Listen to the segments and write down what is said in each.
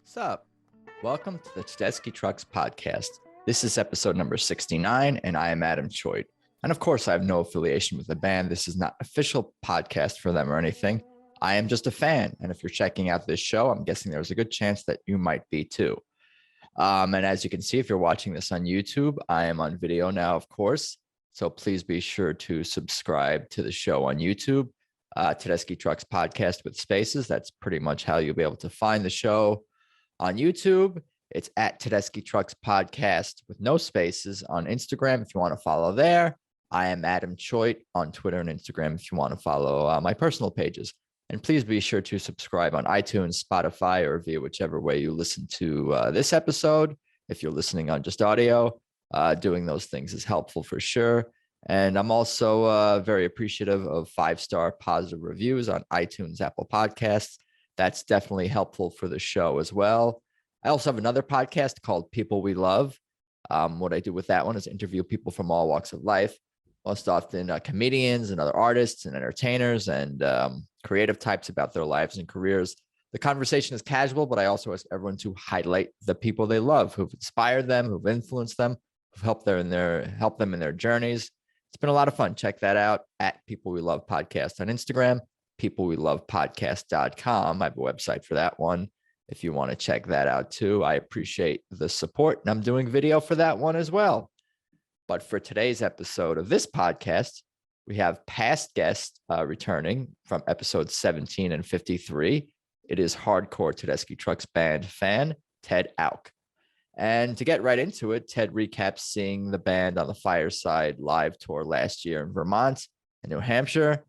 What's up? Welcome to the Tedeschi Trucks podcast. This is episode number 69, and I am Adam Choate. And of course, I have no affiliation with the band. This is not an official podcast for them or anything. I am just a fan. And if you're checking out this show, I'm guessing there's a good chance that you might be too. And as you can see, if you're watching this on YouTube, I am on video now, of course. So please be sure to subscribe to the show on YouTube, Tedeschi Trucks Podcast with spaces. That's pretty much how you'll be able to find the show on YouTube. It's at Tedeschi Trucks Podcast with no spaces on Instagram if you want to follow there. I am Adam Choate on Twitter and Instagram if you want to follow my personal pages. And please be sure to subscribe on iTunes, Spotify, or via whichever way you listen to this episode. If you're listening on just audio, doing those things is helpful for sure. And I'm also very appreciative of 5-star positive reviews on iTunes, Apple Podcasts. That's definitely helpful for the show as well. I also have another podcast called People We Love. What I do with that one is interview people from all walks of life, most often comedians and other artists and entertainers and creative types about their lives and careers. The conversation is casual, but I also ask everyone to highlight the people they love, who've inspired them, who've influenced them, who've helped them in their journeys. It's been a lot of fun. Check that out at People We Love Podcast on Instagram. peoplewelovepodcast.com. I have a website for that one if you want to check that out too. I appreciate the support, and I'm doing video for that one as well. But for today's episode of this podcast, we have past guests returning from episode 17 and 53. It is hardcore Tedeschi Trucks Band fan, Ted Auch. And to get right into it, Ted recaps seeing the band on the Fireside live tour last year in Vermont and New Hampshire.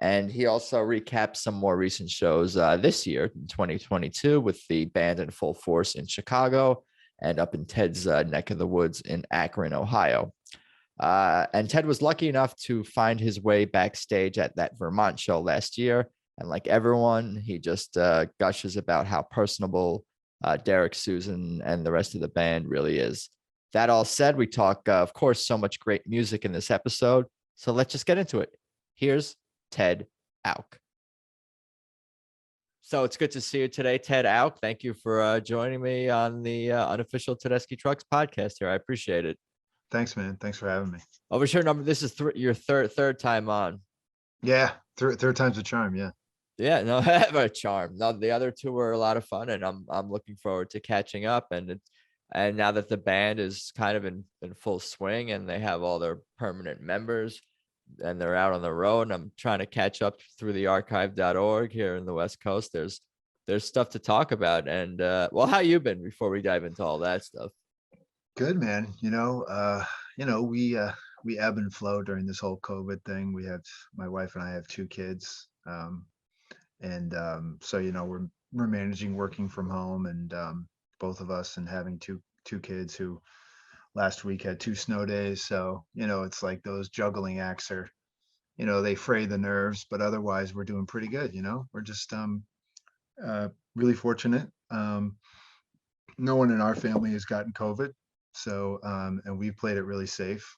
And he also recaps some more recent shows this year, in 2022, with the band in full force in Chicago and up in Ted's neck of the woods in Akron, Ohio. And Ted was lucky enough to find his way backstage at that Vermont show last year. And like everyone, he just gushes about how personable Derek, Susan, and the rest of the band really is. That all said, we talk, of course, so much great music in this episode. So let's just get into it. Here's Ted Auch. So it's good to see you today, Ted Auch. Thank you for joining me on the unofficial Tedeschi Trucks podcast here. I appreciate it. Thanks, man. Thanks for having me. Over sure number. This is your third time on. Yeah, third time's a charm. Yeah. Yeah, no, have a charm. No, the other two were a lot of fun, and I'm looking forward to catching up. And now that the band is kind of in full swing and they have all their permanent members and they're out on the road, and I'm trying to catch up through the archive.org here in the West Coast. There's stuff to talk about. And well, how you been before we dive into all that stuff? Good, man. We ebb and flow during this whole COVID thing. My wife and I have 2 kids. So we're managing working from home, and both of us, and having two kids who last week had 2 snow days. So it's like those juggling acts are, they fray the nerves, but otherwise we're doing pretty good. We're just really fortunate. No one in our family has gotten COVID, so and we've played it really safe.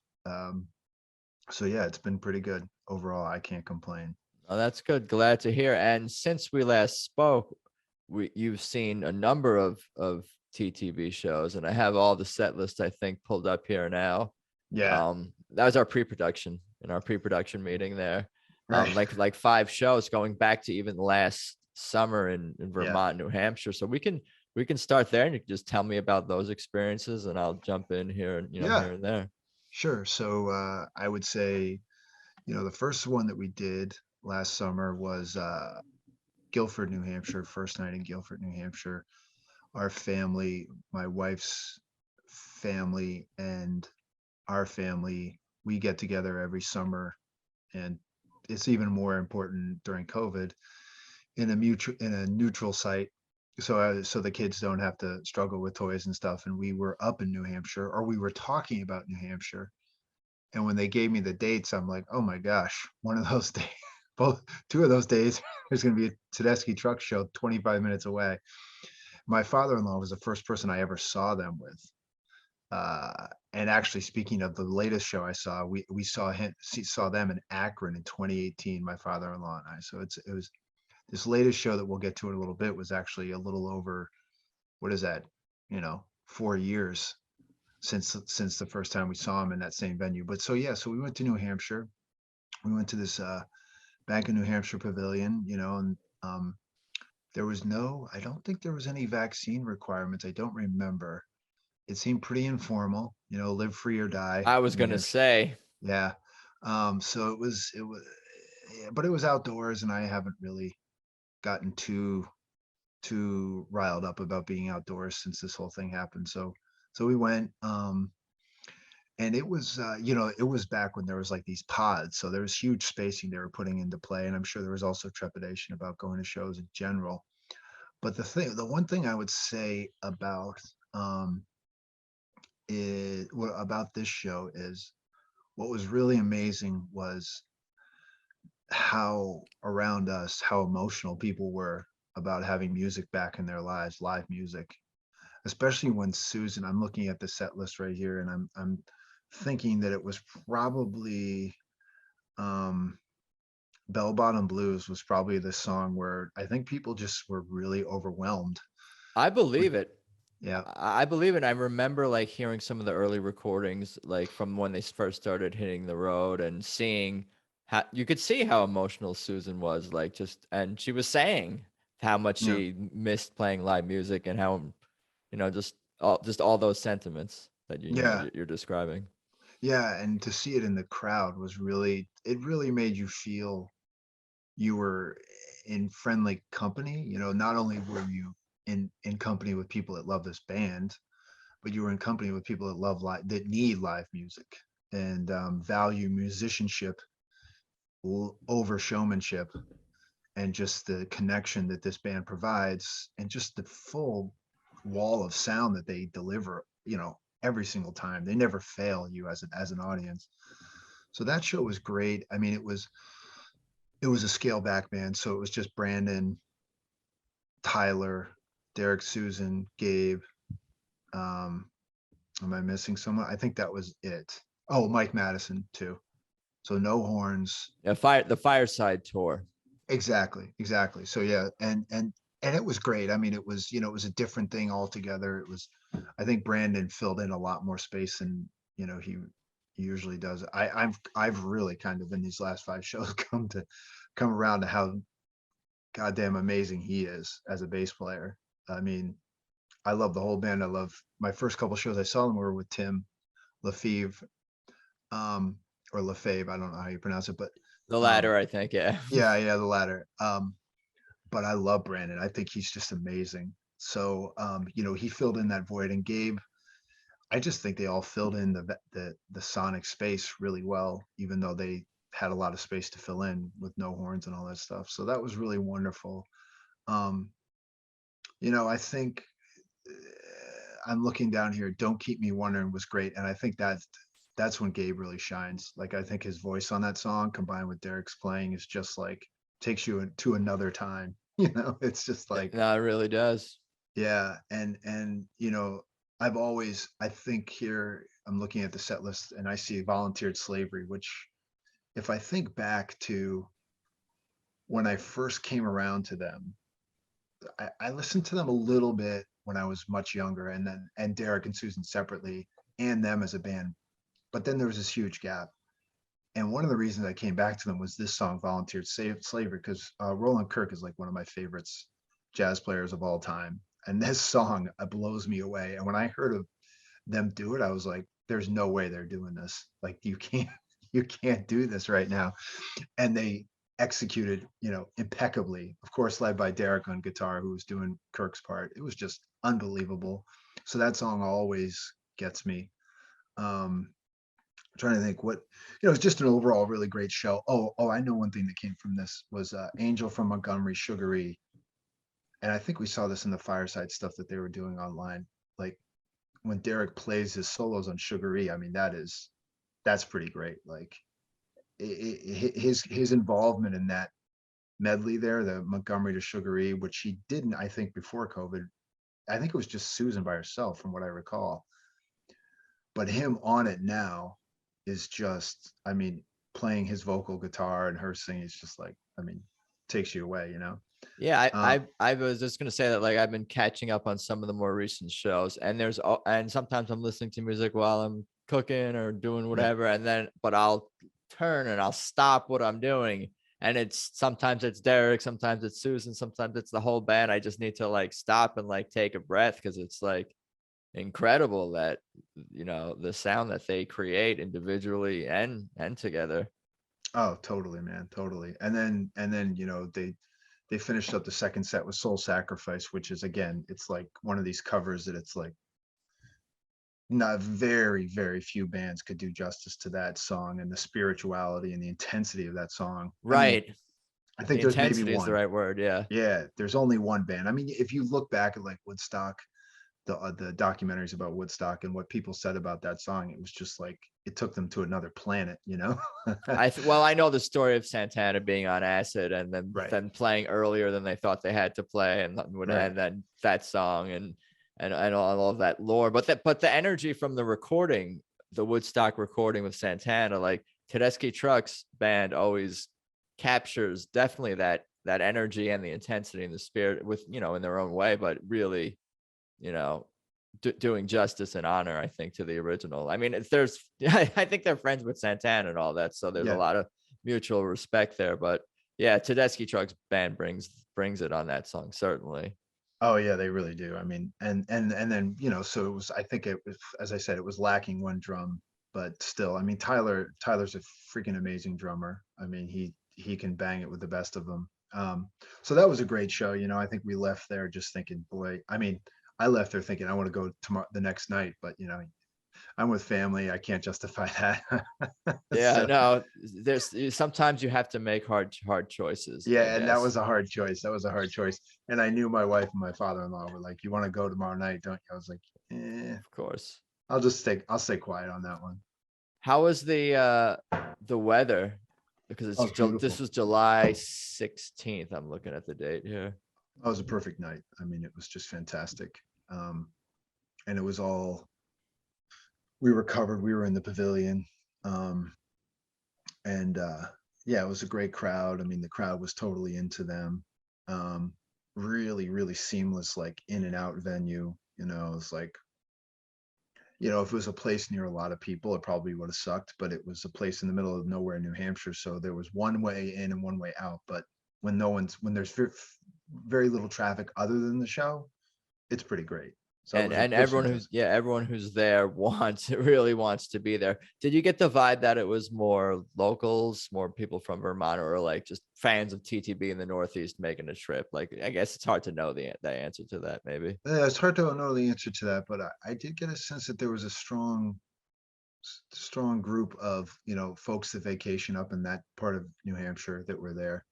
So yeah, it's been pretty good overall. I can't complain. Oh, that's good. Glad to hear. And since we last spoke, you've seen a number of TTB shows, and I have all the set list, I think, pulled up here now. Yeah. That was our pre-production meeting there. Right. Like 5 shows going back to even last summer in Vermont, New Hampshire. So we can start there, and you can just tell me about those experiences, and I'll jump in here and here and there. Sure. So I would say, the first one that we did last summer was Guilford, New Hampshire. First night in Guilford, New Hampshire. Our family, my wife's family, and our family, we get together every summer, and it's even more important during COVID, in a neutral site, so the kids don't have to struggle with toys and stuff. And we were up in New Hampshire, or we were talking about New Hampshire, and when they gave me the dates, I'm like, oh my gosh, one of those days, 2 of those days, there's going to be a Tedeschi Trucks show 25 minutes away. My father-in-law was the first person I ever saw them with. And actually, speaking of the latest show I saw, we saw them in Akron in 2018, my father-in-law and I. So it was this latest show that we'll get to in a little bit was actually a little over what is that, 4 years since the first time we saw him in that same venue. But so yeah, so we went to New Hampshire. We went to this Bank of New Hampshire pavilion, and there was I don't think there was any vaccine requirements. I don't remember. It seemed pretty informal, live free or die. I was New gonna Hampshire. say, Yeah. So it was, yeah, but it was outdoors, and I haven't really gotten too riled up about being outdoors since this whole thing happened. So we went, and it was, it was back when there was like these pods, so there was huge spacing they were putting into play, and I'm sure there was also trepidation about going to shows in general. But the one thing I would say about about this show is what was really amazing was how emotional people were about having music back in their lives, live music, especially when Susan. I'm looking at the set list right here, and I'm thinking that it was probably um, "Bell Bottom Blues" was probably the song where I think people just were really overwhelmed. I With, believe it. yeah, I believe it. I remember like hearing some of the early recordings, like from when they first started hitting the road, and seeing how you could see how emotional Susan was, like just, and she was saying how much yeah, she missed playing live music and how, just all those sentiments that yeah, you're describing. yeah, and to see it in the crowd was it really made you feel you were in friendly company. Not only were you in company with people that love this band, but you were in company with people that that need live music and value musicianship over showmanship, and just the connection that this band provides, and just the full wall of sound that they deliver, every single time. They never fail you as an audience. So that show was great. I mean, it was a scale back band, so it was just Brandon, Tyler, Derek, Susan, Gabe. Um, am I missing someone? I think that was it. Oh, Mike Madison too. So no horns. Yeah, the Fireside tour. Exactly. So yeah, and it was great. I mean, it was a different thing altogether. I think Brandon filled in a lot more space than he usually does. I've really kind of in these last five shows come around to how goddamn amazing he is as a bass player. I mean, I love the whole band. I love my first couple shows I saw them were with Tim Lefevre, um, or Lefebvre. I don't know how you pronounce it, but The um, latter, I think. Yeah. yeah, the latter. But I love Brandon. I think he's just amazing. So, he filled in that void, and Gabe. I just think they all filled in the sonic space really well, even though they had a lot of space to fill in with no horns and all that stuff. So that was really wonderful. Um, I think I'm looking down here. "Don't Keep Me Wondering" was great, and I think that's when Gabe really shines. Like, I think his voice on that song combined with Derek's playing is just like takes you to another time. It's just like, No, it really does. yeah, and I think here I'm looking at the set list and I see volunteered slavery, which if I think back to when I first came around to them, I listened to them a little bit when I was much younger, and Derek and Susan separately, and them as a band. But then there was this huge gap. And one of the reasons I came back to them was this song, "Volunteered Slavery," because Roland Kirk is like one of my favorites jazz players of all time. And this song blows me away. And when I heard of them do it, I was like, there's no way they're doing this. Like, you can't do this right now. And they executed, impeccably. Of course, led by Derek on guitar, who was doing Kirk's part. It was just unbelievable. So that song always gets me. I'm trying to think it's just an overall really great show. Oh, I know one thing that came from this was Angel from Montgomery, Sugary. And I think we saw this in the Fireside stuff that they were doing online. Like, when Derek plays his solos on Sugary, I mean, that's pretty great. Like, his involvement in that medley there, the Montgomery to Sugary, which he didn't, I think, before COVID. I think it was just Susan by herself, from what I recall. But him on it now is just, I mean, playing his vocal guitar and her singing is just like, I mean, takes you away, you know? Yeah, Um, I was just gonna say that like I've been catching up on some of the more recent shows, and and sometimes I'm listening to music while I'm cooking or doing yeah. whatever, and then but I'll turn and I'll stop what I'm doing, and it's sometimes it's Derek, sometimes it's Susan, sometimes it's the whole band. I just need to like stop and like take a breath because it's like incredible that the sound that they create individually and together. Oh, totally, man. Totally. And then, they finished up the second set with Soul Sacrifice, which is again, it's like one of these covers that it's like not very, very few bands could do justice to that song and the spirituality and the intensity of that song. I mean, Right. I The think there's maybe intensity is the one. right word. Yeah. Yeah, there's only one band. I mean, if you look back at like Woodstock, the documentaries about Woodstock and what people said about that song, it was just like it took them to another planet, you know? Well, I know the story of Santana being on acid and then Right, then playing earlier than they thought they had to play, and right. then that song and all of that lore. But the energy from the recording, the Woodstock recording with Santana, like Tedeschi Trucks Band always captures definitely that energy and the intensity and the spirit with in their own way, but really you know doing justice and honor, I think, to the original. I mean, there's I think they're friends with Santana and all that, so there's a Yeah. lot of mutual respect there. But yeah, Tedeschi Trucks Band brings it on that song, certainly. Oh yeah, they really do. I mean, and then, so it was, I think it was, as I said, it was lacking one drum, but still, I mean, Tyler's a freaking amazing drummer. I mean, he can bang it with the best of them. So that was a great show. I think we left there just thinking, boy, I mean, I left there thinking I want to go tomorrow the next night, but I'm with family. I can't justify that. Yeah, So no, there's sometimes you have to make hard choices, I yeah, and that guess. was a hard choice. That was a hard choice. And I knew my wife and my father-in-law were like, "You want to go tomorrow night, don't you?" I was like, "Eh, Of course. I'll stay quiet on that one." How was the weather? Because Oh, it's this beautiful. was July 16th. I'm looking at the date here. That was a perfect night. I mean, it was just fantastic. Um, and it was all, we were covered. We were in the pavilion. Um, and yeah, it was a great crowd. I mean, the crowd was totally into them. Um, really, really seamless, like in and out venue. It was like, if it was a place near a lot of people, it probably would have sucked, but it was a place in the middle of nowhere, New Hampshire. So there was one way in and one way out. But when there's very little traffic other than the show, it's pretty great. So And it was everyone fantastic. who's there really wants to be there. Did you get the vibe that it was more locals, more people from Vermont, or like just fans of TTB in the Northeast making a trip? Like, I guess it's hard to know the answer to that, maybe. It's hard to know the answer to that, but I did get a sense that there was a strong group of folks that vacation up in that part of New Hampshire that were there.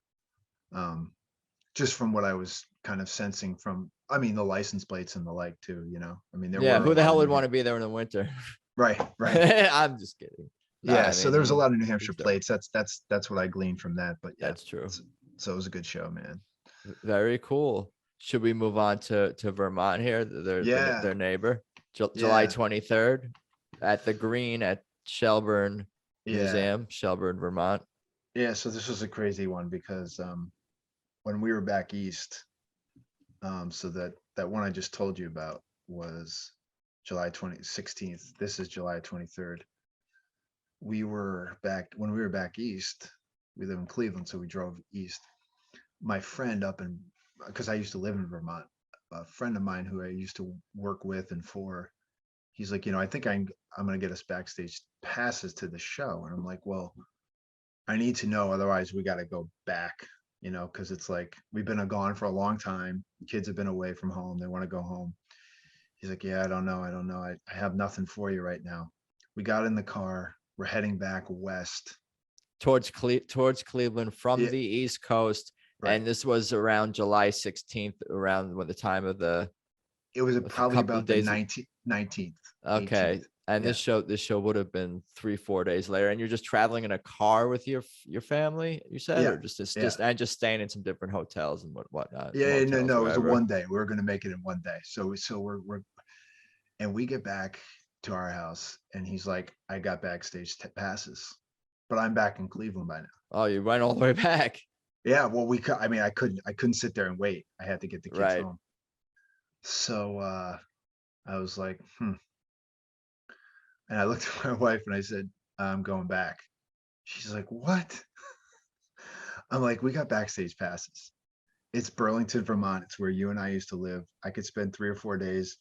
Um, just from what I was kind of sensing from, I mean, the license plates and the like too. I mean, there Yeah, were a who the lot hell of would New want to Hampshire. be there in the winter? Right, right. I'm just kidding. No, Yeah, I so mean, there was a lot of New it's Hampshire dope. plates. That's what I gleaned from that. But yeah, That's true. so it was a good show, man. Very cool. Should we move on to Vermont here? Yeah, Their neighbor, July yeah, 23rd at the Green at Shelburne yeah, Museum, Shelburne, Vermont. yeah. So this was a crazy one because when we were back east, so that one I just told you about was July 16th. This is July 23rd. We were back when we were back east. We live in Cleveland, so we drove east. My friend up in, because I used to live in Vermont, a friend of mine who I used to work with and for, he's like, I think I'm gonna get us backstage passes to the show. And I'm like, well, I need to know, otherwise we gotta go back, because it's like we've been gone for a long time. Kids have been away from home, they want to go home. He's like, yeah, I don't know. I have nothing for you right now. We got in the car, we're heading back west. Towards Cleveland from Yeah, the East Coast, right. and this was around July 16th, around when the time of It was a probably couple about of the days. 19th, 18th. Okay, and Yeah. this show would have been 3-4 days later, and you're just traveling in a car with your family, you said, Yeah. or Yeah. just staying in some different hotels and whatnot, Yeah. Yeah, no, motels, no, it was a wherever. one day. We were going to make it in one day. So we're, and we get back to our house and he's like, I got backstage passes, but I'm back in Cleveland by now. Oh, you went all the way back. Yeah, well, I couldn't sit there and wait. I had to get the kids Right. home. So I was like, and I looked at my wife and I said, I'm going back. She's like, what? I'm like, we got backstage passes. It's Burlington, Vermont. It's where you and I used to live. I could spend 3 or 4 days,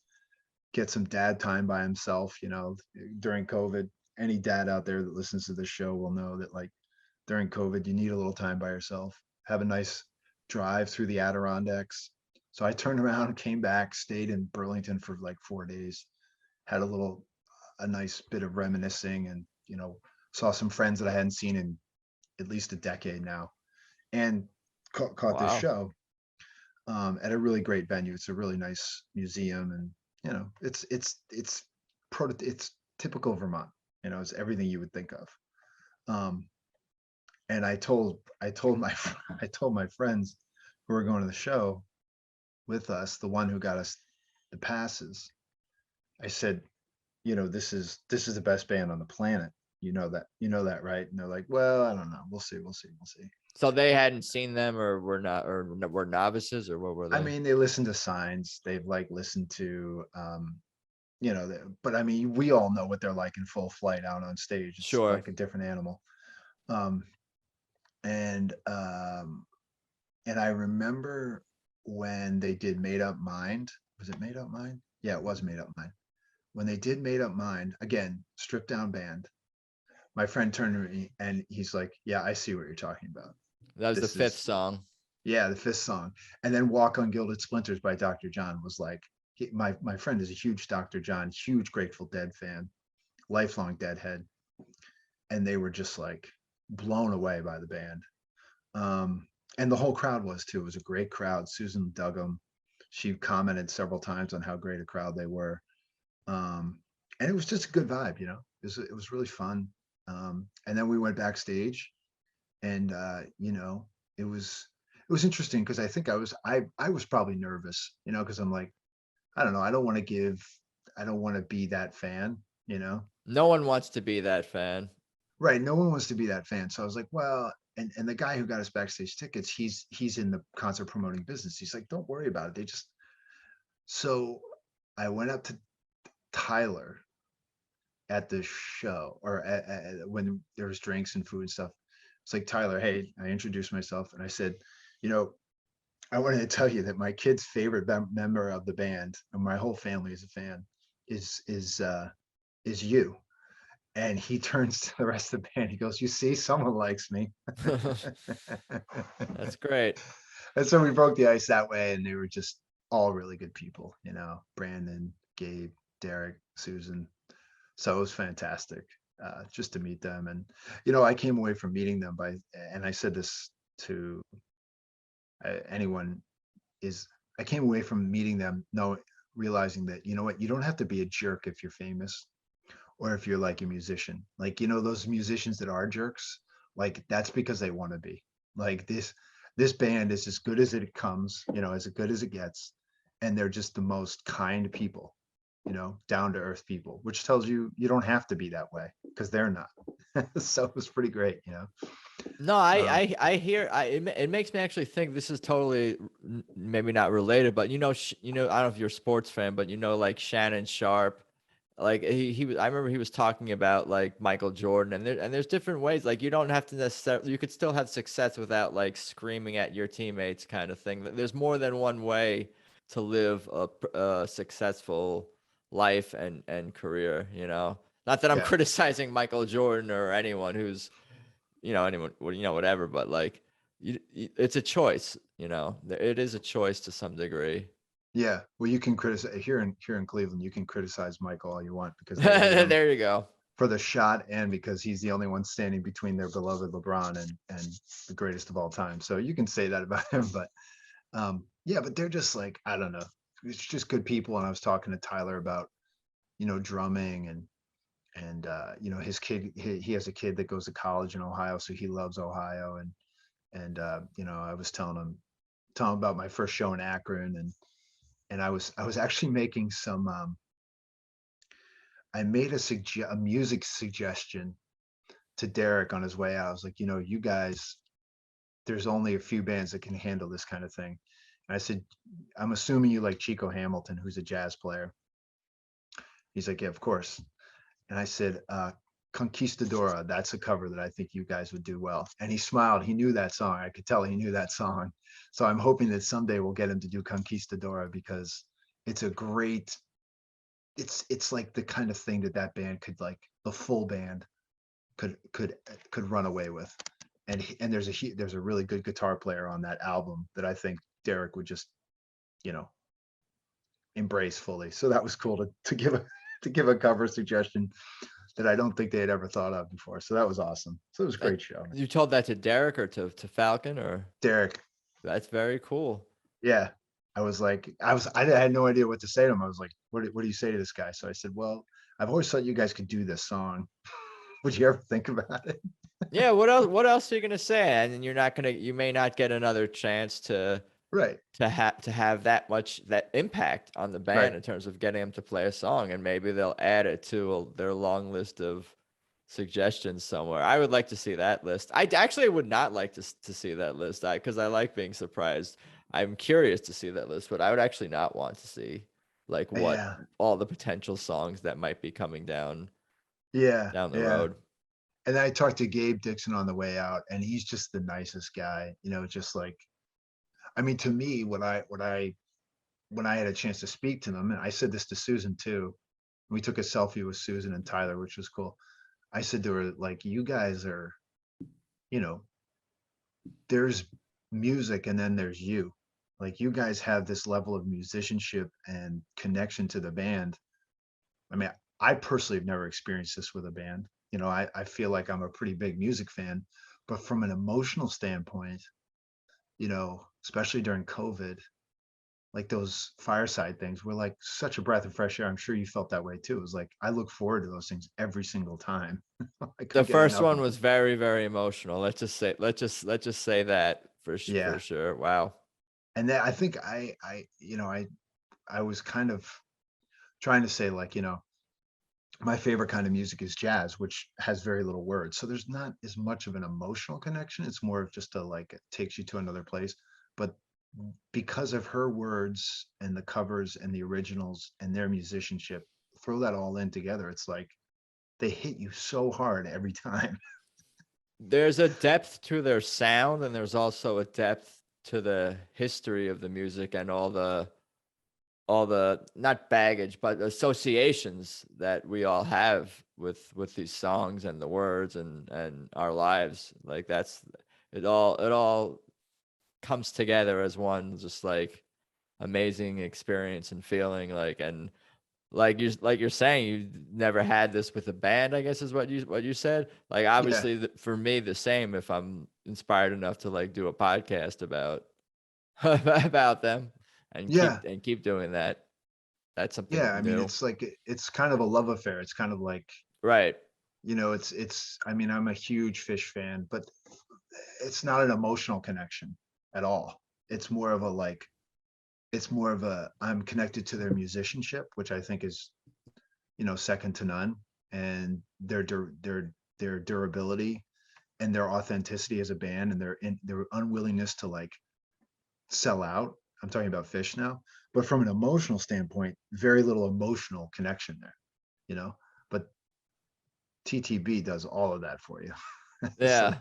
get some dad time by himself, during COVID. Any dad out there that listens to this show will know that, like, during COVID, you need a little time by yourself. Have a nice drive through the Adirondacks. So I turned around, came back, stayed in Burlington for like 4 days, had a nice bit of reminiscing, and saw some friends that I hadn't seen in at least a decade now, and caught this Wow. show at a really great venue. It's a really nice museum, and it's typical Vermont. It's everything you would think of. Um, and I told my I told my friends who were going to the show with us, the one who got us the passes. I said, this is the best band on the planet. You know that, right? And they're like, well, I don't know. We'll see. So they hadn't seen them, or were novices, or what were I they? mean, they listen to Signs. They've like listened to, but I mean, we all know what they're like in full flight out on stage. It's Sure. like a different animal. Um, and um, and I remember when they did Made Up Mind. Was it Made Up Mind? Yeah, it was Made Up Mind. When they did Made Up Mind, again, stripped down band, my friend turned to me and he's like, "Yeah, I see what you're talking about. That was the This fifth is song. Yeah, the fifth song." And then Walk on Gilded Splinters by Dr. John was like, my friend is a huge Dr. John, huge Grateful Dead fan, lifelong Deadhead, and they were just like blown away by the band. And the whole crowd was too. It was a great crowd. Susan dug them. She commented several times on how great a crowd they were. And it was just a good vibe. It was really fun. And then we went backstage, and it was interesting because I think I was probably nervous, because I'm like, I don't know, I don't want to be that fan. No one wants to be that fan. Right. No one wants to be that fan. So I was like, well, and the guy who got us backstage tickets, he's in the concert promoting business. He's like, don't worry about it. So I went up to Tyler at the show, or when there was drinks and food and stuff. It's like, Tyler, hey, I introduced myself and I said, you know, I wanted to tell you that my kid's favorite member of the band, and my whole family is a fan, is you. And he turns to the rest of the band. He goes, "You see, someone likes me." That's great. And so we broke the ice that way, and they were just all really good people. Brandon, Gabe, Derek, Susan. So it was fantastic, just to meet them. And I came away from meeting them and I said this to anyone, is I came away from meeting them, realizing that, you know what, you don't have to be a jerk if you're famous, or if you're like a musician. Like, those musicians that are jerks, like, that's because they want to be. Like, this band is as good as it comes, as good as it gets. And they're just the most kind people, down to earth people, which tells you you don't have to be that way, because they're not. So it was pretty great. No, Um, I hear. It makes me actually think this is totally maybe not related, but I don't know if you're a sports fan, but like Shannon Sharp, like he was. I remember he was talking about like Michael Jordan, and there's different ways. Like you don't have to necessarily. You could still have success without like screaming at your teammates, kind of thing. There's more than one way to live a successful life and career. Not that I'm yeah, criticizing Michael Jordan or anyone who's anyone, whatever, but like it's a choice. It is a choice to some degree. yeah. Well, you can criticize here in Cleveland. You can criticize Michael all you want, because they hate him There you go. for the shot, and because he's the only one standing between their beloved LeBron and the greatest of all time. So you can say that about him, but yeah, but they're just like, I don't know. It's just good people. And I was talking to Tyler about, drumming, and his kid, he has a kid that goes to college in Ohio, so he loves Ohio. And I was telling him about my first show in Akron, and I was actually making some I made a music suggestion to Derek on his way out. I was like, you guys, there's only a few bands that can handle this kind of thing. And I said, I'm assuming you like Chico Hamilton, who's a jazz player. He's like, yeah, of course. And I said, Conquistadora, that's a cover that I think you guys would do well. And he smiled. He knew that song. I could tell he knew that song. So I'm hoping that someday we'll get him to do Conquistadora, because it's a great, it's like the kind of thing that band could, like the full band could run away with. And there's a really good guitar player on that album that I think Derek would just, you know, embrace fully. So that was cool to give a cover suggestion that I don't think they had ever thought of before. So that was awesome. So it was a great show. You told that to Derek or to Falcon or Derek? That's very cool. Yeah. I had no idea what to say to him. I was like, what do you say to this guy? So I said, well, I've always thought you guys could do this song. Would you ever think about it? Yeah. What else are you going to say? And you may not get another chance to have that impact on the band in terms of getting them to play a song, and maybe they'll add it to their long list of suggestions somewhere. I would like to see that list. I actually would not like to see that list, because I like being surprised. I'm curious to see that list, but I would actually not want to see like what all the potential songs that might be coming down the road. And I talked to Gabe Dixon on the way out, and he's just the nicest guy, you know, just like, I mean, to me, when I had a chance to speak to them, and I said this to Susan too, we took a selfie with Susan and Tyler, which was cool. I said to her, like, you guys are, you know, there's music and then there's you. Like, you guys have this level of musicianship and connection to the band. I mean, I personally have never experienced this with a band. You know, I feel like I'm a pretty big music fan, but from an emotional standpoint, you know, especially during COVID, like those Fireside things were like such a breath of fresh air. I'm sure you felt that way too. It was like, I look forward to those things every single time. The first one was very, very emotional. Let's just say that for sure. Wow. And then I think I was kind of trying to say, like, you know, my favorite kind of music is jazz, which has very little words. So there's not as much of an emotional connection. It's more of just it takes you to another place. But because of her words and the covers and the originals and their musicianship, throw that all in together, it's like they hit you so hard every time. There's a depth to their sound, and there's also a depth to the history of the music and all the not baggage, but associations that we all have with these songs and the words and our lives. Like it all comes together as one just like amazing experience and feeling. Like you're saying, you never had this with a band, I guess is what you said. Like, obviously for me, the same, if I'm inspired enough to like do a podcast about them and keep doing that. That's something new. I mean, it's like, it's kind of a love affair. It's kind of like, you know, I mean, I'm a huge Fish fan, but it's not an emotional connection at all. It's more of I'm connected to their musicianship, which I think is, you know, second to none, and their durability and their authenticity as a band, and their unwillingness to like sell out. I'm talking about Fish now, but from an emotional standpoint, very little emotional connection there, you know, but TTB does all of that for you. Yeah.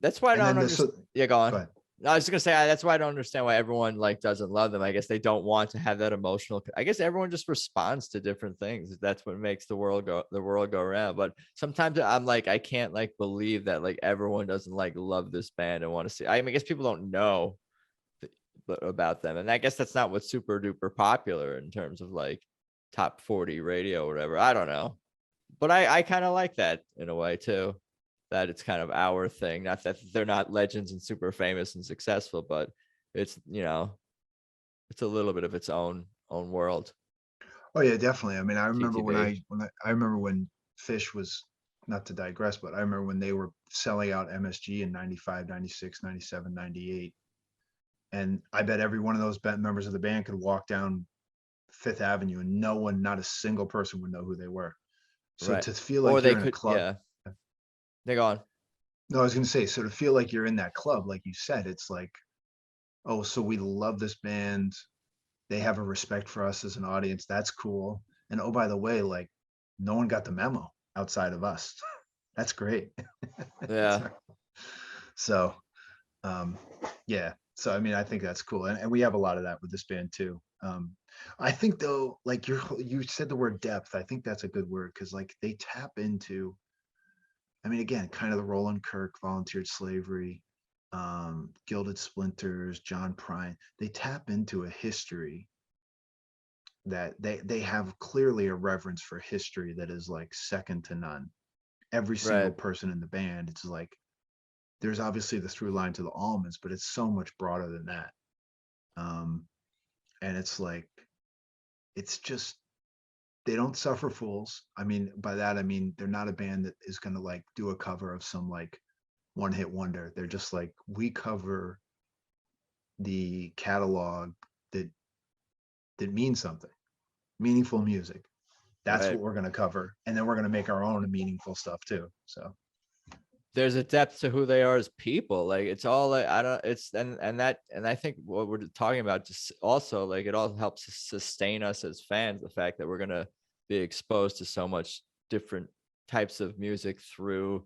That's why I don't understand. Go on. No, I was just gonna say, that's why I don't understand why everyone like doesn't love them. I guess they don't want to have that emotional. I guess everyone just responds to different things. That's what makes the world go around. But sometimes I'm like, I can't like believe that like everyone doesn't like love this band and want to see. I mean, I guess people don't know about them, and I guess that's not what's super duper popular in terms of like top 40 radio or whatever. I don't know, but I kind of like that in a way too. That it's kind of our thing. Not that they're not legends and super famous and successful, but it's, you know, it's a little bit of its own world. Oh yeah, definitely. I mean, I remember when Fish was, not to digress, but I remember when they were selling out MSG in 95, 96, 97, 98. And I bet every one of those members of the band could walk down Fifth Avenue and not a single person would know who they were. So to feel like you're in a club. They go on. No, I was going to say, so to feel like you're in that club, like you said, it's like, oh, so we love this band. They have a respect for us as an audience. That's cool. And oh, by the way, like no one got the memo outside of us. That's great. Yeah. So, um, yeah. So, I mean, I think that's cool. And we have a lot of that with this band too. I think though, like you said the word depth, I think that's a good word because like they tap into, I mean, again, kind of the Roland Kirk, Volunteered Slavery, Gilded Splinters, John Prine, they tap into a history that they have clearly a reverence for history that is like second to none. Every single Right. person in the band, it's like there's obviously the through line to the Almonds, but it's so much broader than that. Um, and it's like it's just they don't suffer fools. I mean, by that I mean they're not a band that is gonna like do a cover of some like one hit wonder. They're just like we cover the catalog that means something, meaningful music. That's Right. what we're going to cover, and then we're going to make our own meaningful stuff too. So There's a depth to who they are as people. Like it's all like I don't. It's and that and I think what we're talking about just also like it all helps sustain us as fans. The fact that we're gonna be exposed to so much different types of music through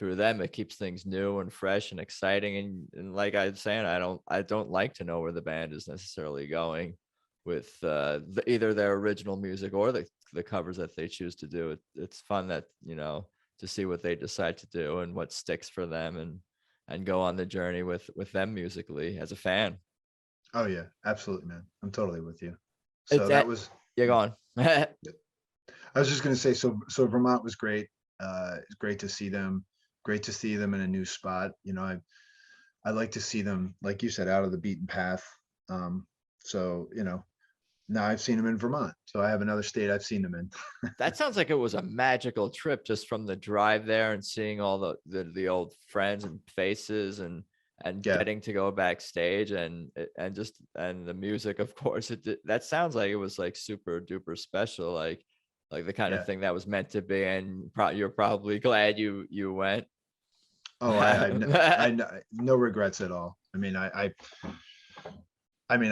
them, it keeps things new and fresh and exciting. And like I was saying, I don't like to know where the band is necessarily going with either their original music or the covers that they choose to do. It's fun that to see what they decide to do and what sticks for them and go on the journey with them musically as a fan. oh yeah, absolutely, man. I'm totally with you. It's So that that was you're yeah. gone. I was just going to say so Vermont was great. It's great to see them. Great to see them in a new spot. You know, I like to see them, like you said, out of the beaten path. So now I've seen them in Vermont. So I have another state I've seen them in. That sounds like it was a magical trip just from the drive there and seeing all the old friends and faces and Yeah, getting to go backstage and just and the music, of course. That sounds like it was like super duper special, like the kind of yeah. thing that was meant to be. And you're probably glad you went. Oh, no regrets at all. I mean,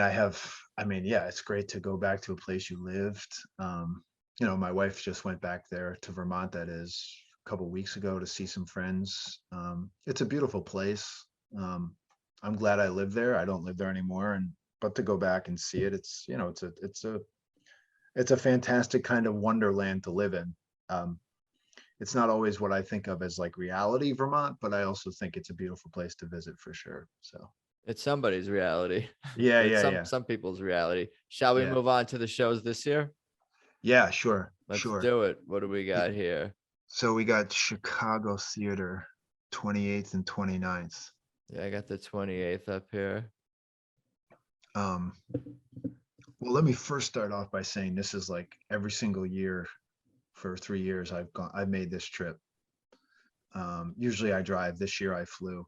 I have, I mean, yeah, it's great to go back to a place you lived. My wife just went back there to Vermont, that is, a couple weeks ago to see some friends. It's a beautiful place. I'm glad I live there. I don't live there anymore, but to go back and see it, it's a fantastic kind of wonderland to live in. Um, it's not always what I think of as like reality Vermont, but I also think it's a beautiful place to visit for sure. So It's somebody's reality. yeah, It's yeah, some yeah, some people's reality. Shall we yeah, move on to the shows this year? yeah, sure, Let's sure. do it. What do we got here? So we got Chicago Theater, 28th and 29th. Yeah, I got the 28th up here. Um, well, let me first start off by saying this is like every single year for 3 years I've made this trip. Usually I drive. This year I flew.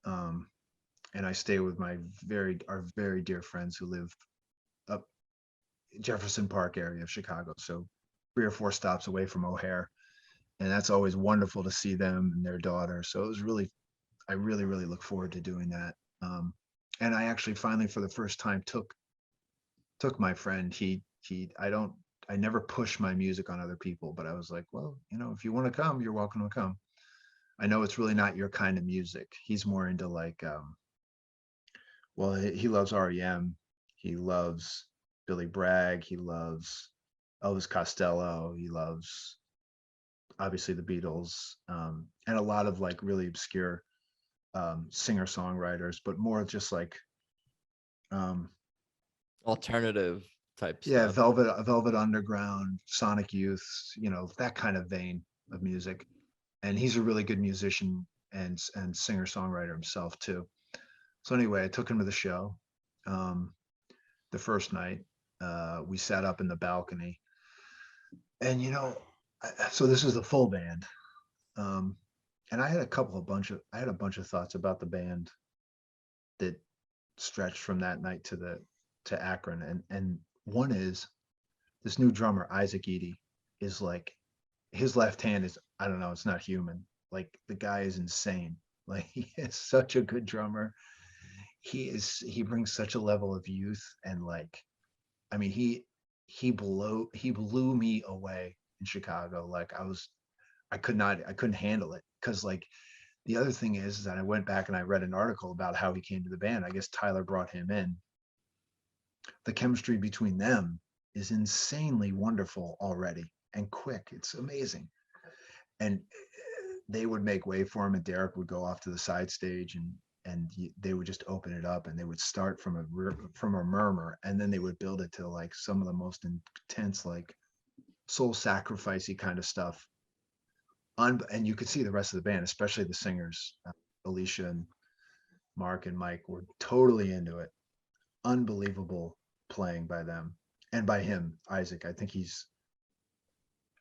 Um, and I stay with our very dear friends who live up Jefferson Park area of Chicago. So 3 or 4 stops away from O'Hare. And that's always wonderful to see them and their daughter. So I really, really look forward to doing that. And I actually finally, for the first time, took my friend. I never push my music on other people, but I was like, well, if you want to come, you're welcome to come. I know it's really not your kind of music. He's more into like, well, he loves REM. He loves Billy Bragg. He loves Elvis Costello. He loves obviously the Beatles, and a lot of like really obscure singer songwriters, but more just like um, Alternative type yeah, stuff. Velvet Underground, Sonic Youth, that kind of vein of music. And he's a really good musician and singer songwriter himself too. So anyway, I took him to the show. Um, the first night, we sat up in the balcony, and so this is the full band. Um, and I had a bunch of thoughts about the band that stretched from that night to Akron. And one is this new drummer, Isaac Eady, is like his left hand is, I don't know, it's not human. Like the guy is insane. Like he is such a good drummer. He brings such a level of youth and like, I mean, he blew me away in Chicago. Like I couldn't handle it because like the other thing is that I went back and I read an article about how he came to the band. I guess Tyler brought him in. The chemistry between them is insanely wonderful already and quick. It's amazing. And they would make way for him, and Derek would go off to the side stage, and they would just open it up, and they would start from a murmur, and then they would build it to like some of the most intense, like soul sacrificey kind of stuff. And you could see the rest of the band, especially the singers, Alicia and Mark and Mike, were totally into it. Unbelievable playing by them and by him, Isaac. I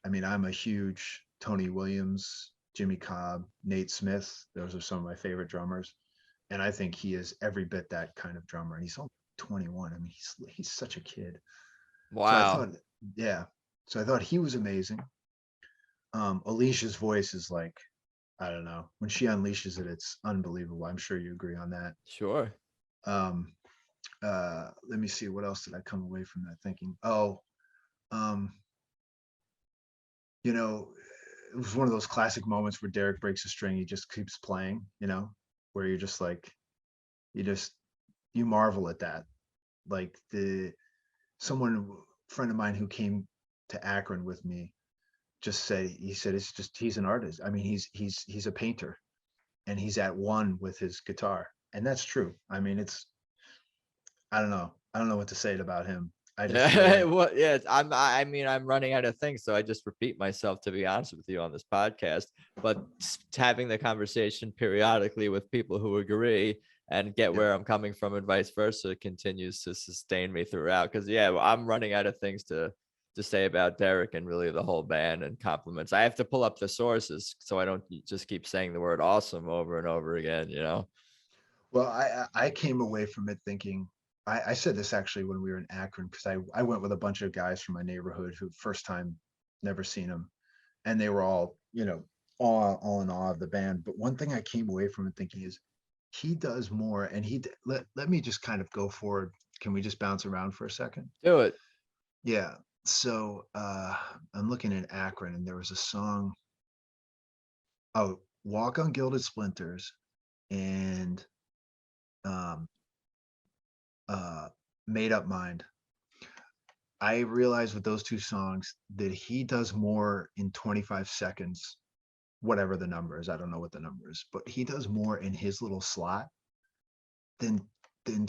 mean, I'm a huge Tony Williams, Jimmy Cobb, Nate Smith. Those are some of my favorite drummers. And I think he is every bit that kind of drummer. And he's only 21. I mean, he's such a kid. So I Wow. thought, yeah. So I thought he was amazing. Alicia's voice is like, I don't know. When she unleashes it, it's unbelievable. I'm sure you agree on that. Sure. Um, Let me see, what else did I come away from that thinking? Oh, um, you know, it was one of those classic moments where Derek breaks a string, he just keeps playing, where you're just like, you just you marvel at that. Like someone friend of mine who came to Akron with me just he said it's just he's an artist. I mean, he's a painter and he's at one with his guitar. And that's true. I mean, I don't know. I don't know what to say about him. I just feel like, Well, yeah, I mean, I'm running out of things, so I just repeat myself, to be honest with you, on this podcast. But having the conversation periodically with people who agree and get yeah. where I'm coming from and vice versa continues to sustain me throughout. Because yeah, I'm running out of things to say about Derek and really the whole band and compliments. I have to pull up the sources so I don't just keep saying the word awesome over and over again, you know? Well, I came away from it thinking, I said this actually when we were in Akron, because I went with a bunch of guys from my neighborhood who first time, never seen him, and they were all, all in awe of the band. But one thing I came away from it thinking is he does more, and let me just kind of go forward. Can we just bounce around for a second? Do it. Yeah. So I'm looking at Akron, and there was a song, oh, Walk on Gilded Splinters, and um, Made Up Mind. I realized with those two songs that he does more in 25 seconds, whatever the number is. I don't know what the number is, but he does more in his little slot than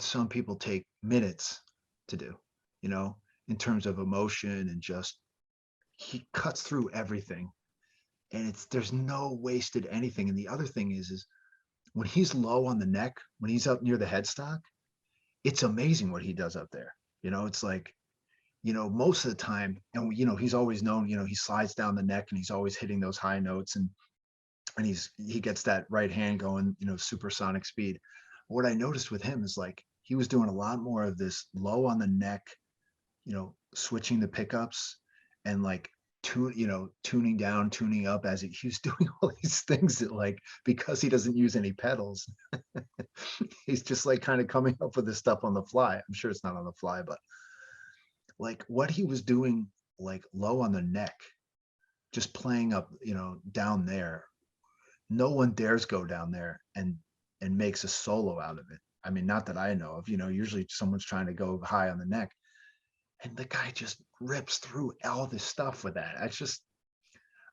some people take minutes to do, you know, in terms of emotion, and just he cuts through everything, and there's no wasted anything. And the other thing is when he's low on the neck, when he's up near the headstock, it's amazing what he does up there. It's like, most of the time, and he's always known, he slides down the neck and he's always hitting those high notes, and he gets that right hand going, supersonic speed. What I noticed with him is like he was doing a lot more of this low on the neck, switching the pickups, and like tuning down, tuning up, as he was doing all these things that, like, because he doesn't use any pedals, he's just like kind of coming up with this stuff on the fly. I'm sure it's not on the fly, but like what he was doing, like low on the neck, just playing up, down there. No one dares go down there and makes a solo out of it. I mean, not that I know of, usually someone's trying to go high on the neck, and the guy just rips through all this stuff with that.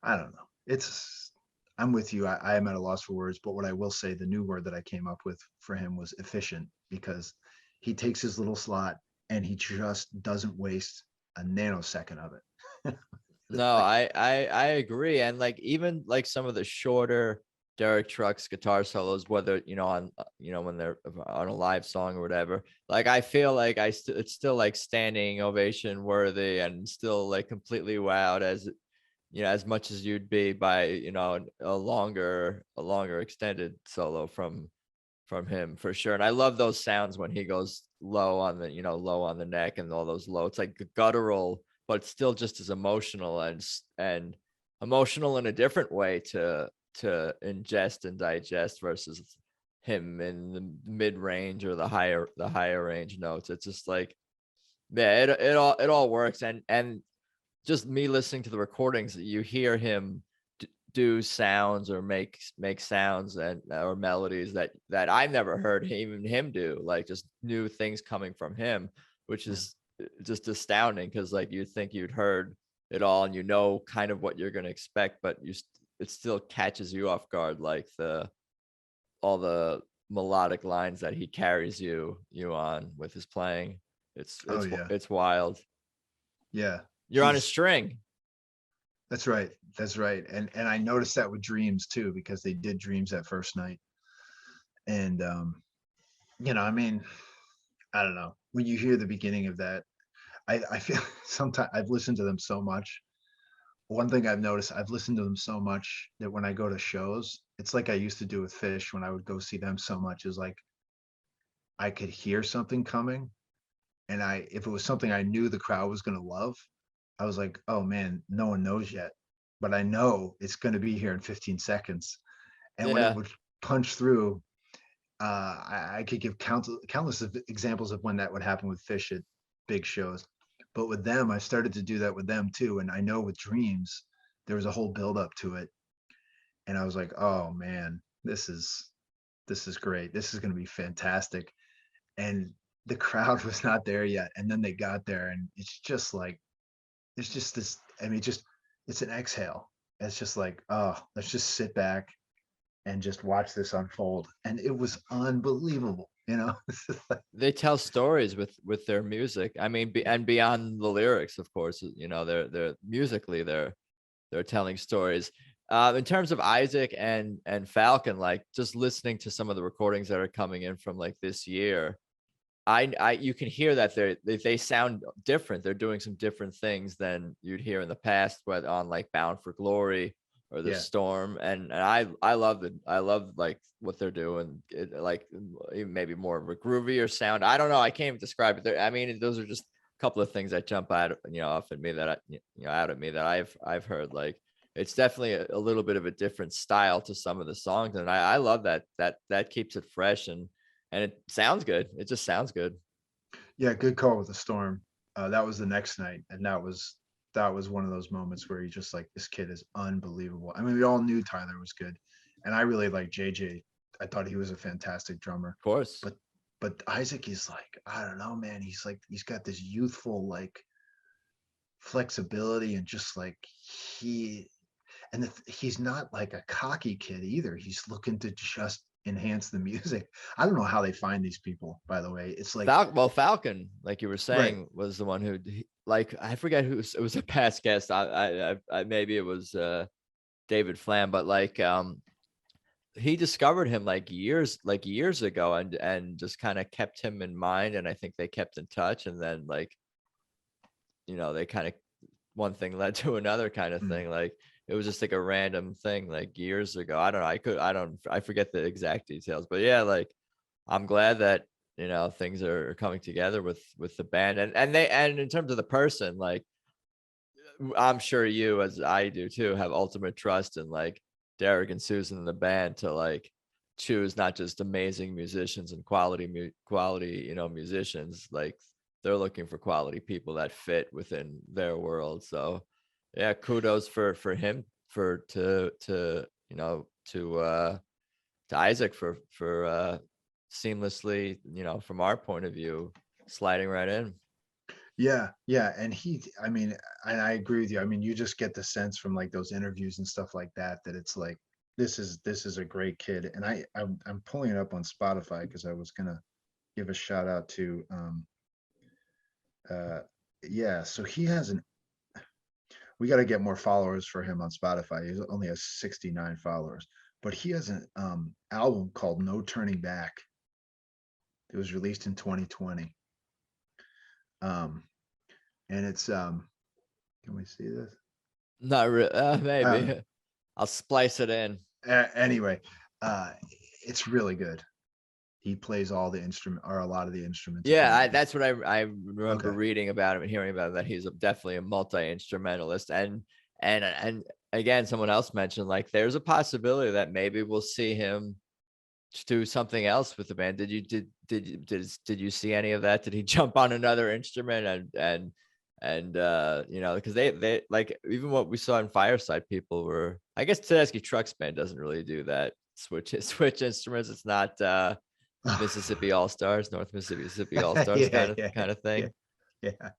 I don't know. I'm with you. I am at a loss for words, but what I will say, the new word that I came up with for him was efficient, because he takes his little slot and he just doesn't waste a nanosecond of it. No, Like, I agree. And like even like some of the shorter Derek Trucks guitar solos, whether on when they're on a live song or whatever, like I feel like it's still like standing ovation worthy and still like completely wowed as much as you'd be by a longer extended solo from him, for sure. And I love those sounds when he goes low on the low on the neck and all those low. It's like guttural, but still just as emotional and emotional in a different way to to ingest and digest versus him in the mid range or the higher range notes. It's just like, yeah, it all works. And just me listening to the recordings, you hear him do sounds or make sounds and or melodies that I never heard even him do, like just new things coming from him, which is just astounding, because like you'd think you'd heard it all and kind of what you're going to expect, but it still catches you off guard, like all the melodic lines that he carries you on with his playing. It's wild. Yeah, you're on a string. That's right. And I noticed that with Dreams too, because they did Dreams that first night. And I mean, I don't know, when you hear the beginning of that, I feel sometimes I've listened to them so much. One thing I've noticed, I've listened to them so much that when I go to shows, it's like I used to do with Fish when I would go see them so much, is like I could hear something coming, and if it was something I knew the crowd was going to love, I was like, oh man, no one knows yet, but I know it's going to be here in 15 seconds. And when it would punch through, I could give countless examples of when that would happen with Fish at big shows. But with them, I started to do that with them too. And I know with Dreams, there was a whole build up to it. And I was like, oh man, this is great. This is going to be fantastic. And the crowd was not there yet. And then they got there, and it's just like, it's just this, I mean, it's an exhale. It's just like, oh, let's just sit back and just watch this unfold. And it was unbelievable. They tell stories with their music. I mean, and beyond the lyrics, of course, they're musically, they're telling stories. In terms of Isaac and Falcon, like just listening to some of the recordings that are coming in from like this year, you can hear that they sound different. They're doing some different things than you'd hear in the past, whether on like Bound for Glory or The Storm. And I love it. I love like what they're doing. Like maybe more of a groovier sound. I don't know. I can't even describe it. I mean, those are just a couple of things that jump out, off at me that out at me that I've heard. Like it's definitely a little bit of a different style to some of the songs, and I love that keeps it fresh and it sounds good. It just sounds good. Yeah, good call with The Storm. That was the next night, and that was one of those moments where you just like, this kid is unbelievable. I mean, we all knew Tyler was good, and I really like JJ. I thought he was a fantastic drummer. Of course. But Isaac is like, I don't know, man. He's got this youthful like flexibility, and just like he's not like a cocky kid either. He's looking to just enhance the music. I don't know how they find these people, by the way. It's like Falcon, like you were saying, was the one who, like, I forget who it was, a past guest. I maybe it was David Flam, but like he discovered him like years ago, and just kind of kept him in mind, and I think they kept in touch, and then like they kind of, one thing led to another kind of thing. Like it was just like a random thing like years ago. I don't know. I forget the exact details, but yeah, like I'm glad that, things are coming together with the band, and in terms of the person, like I'm sure you, as I do too, have ultimate trust in like Derek and Susan and the band to like choose not just amazing musicians and quality musicians. Like they're looking for quality people that fit within their world. So yeah, kudos for him, to Isaac for seamlessly, from our point of view, sliding right in. Yeah. And I mean, and I agree with you. I mean, you just get the sense from like those interviews and stuff like that it's like, this is a great kid. And I'm pulling it up on Spotify because I was gonna give a shout out to so he has we got to get more followers for him on Spotify. He only has 69 followers, but he has an album called No Turning Back. It was released in 2020. And it's can we see this? Not really. Maybe I'll splice it in. Anyway, it's really good. He plays all the instrument, or a lot of the instruments. Yeah, that's what I remember reading about him and hearing about him, that he's definitely a multi-instrumentalist, and again, someone else mentioned like there's a possibility that maybe we'll see him do something else with the band. Did you see any of that? Did he jump on another instrument and you know, because they like even what we saw in Fireside, people were, I guess Tedeschi Trucks Band doesn't really do that. Switch instruments. It's not Mississippi All Stars, North Mississippi All Stars Yeah, kind of yeah, yeah, thing. yeah.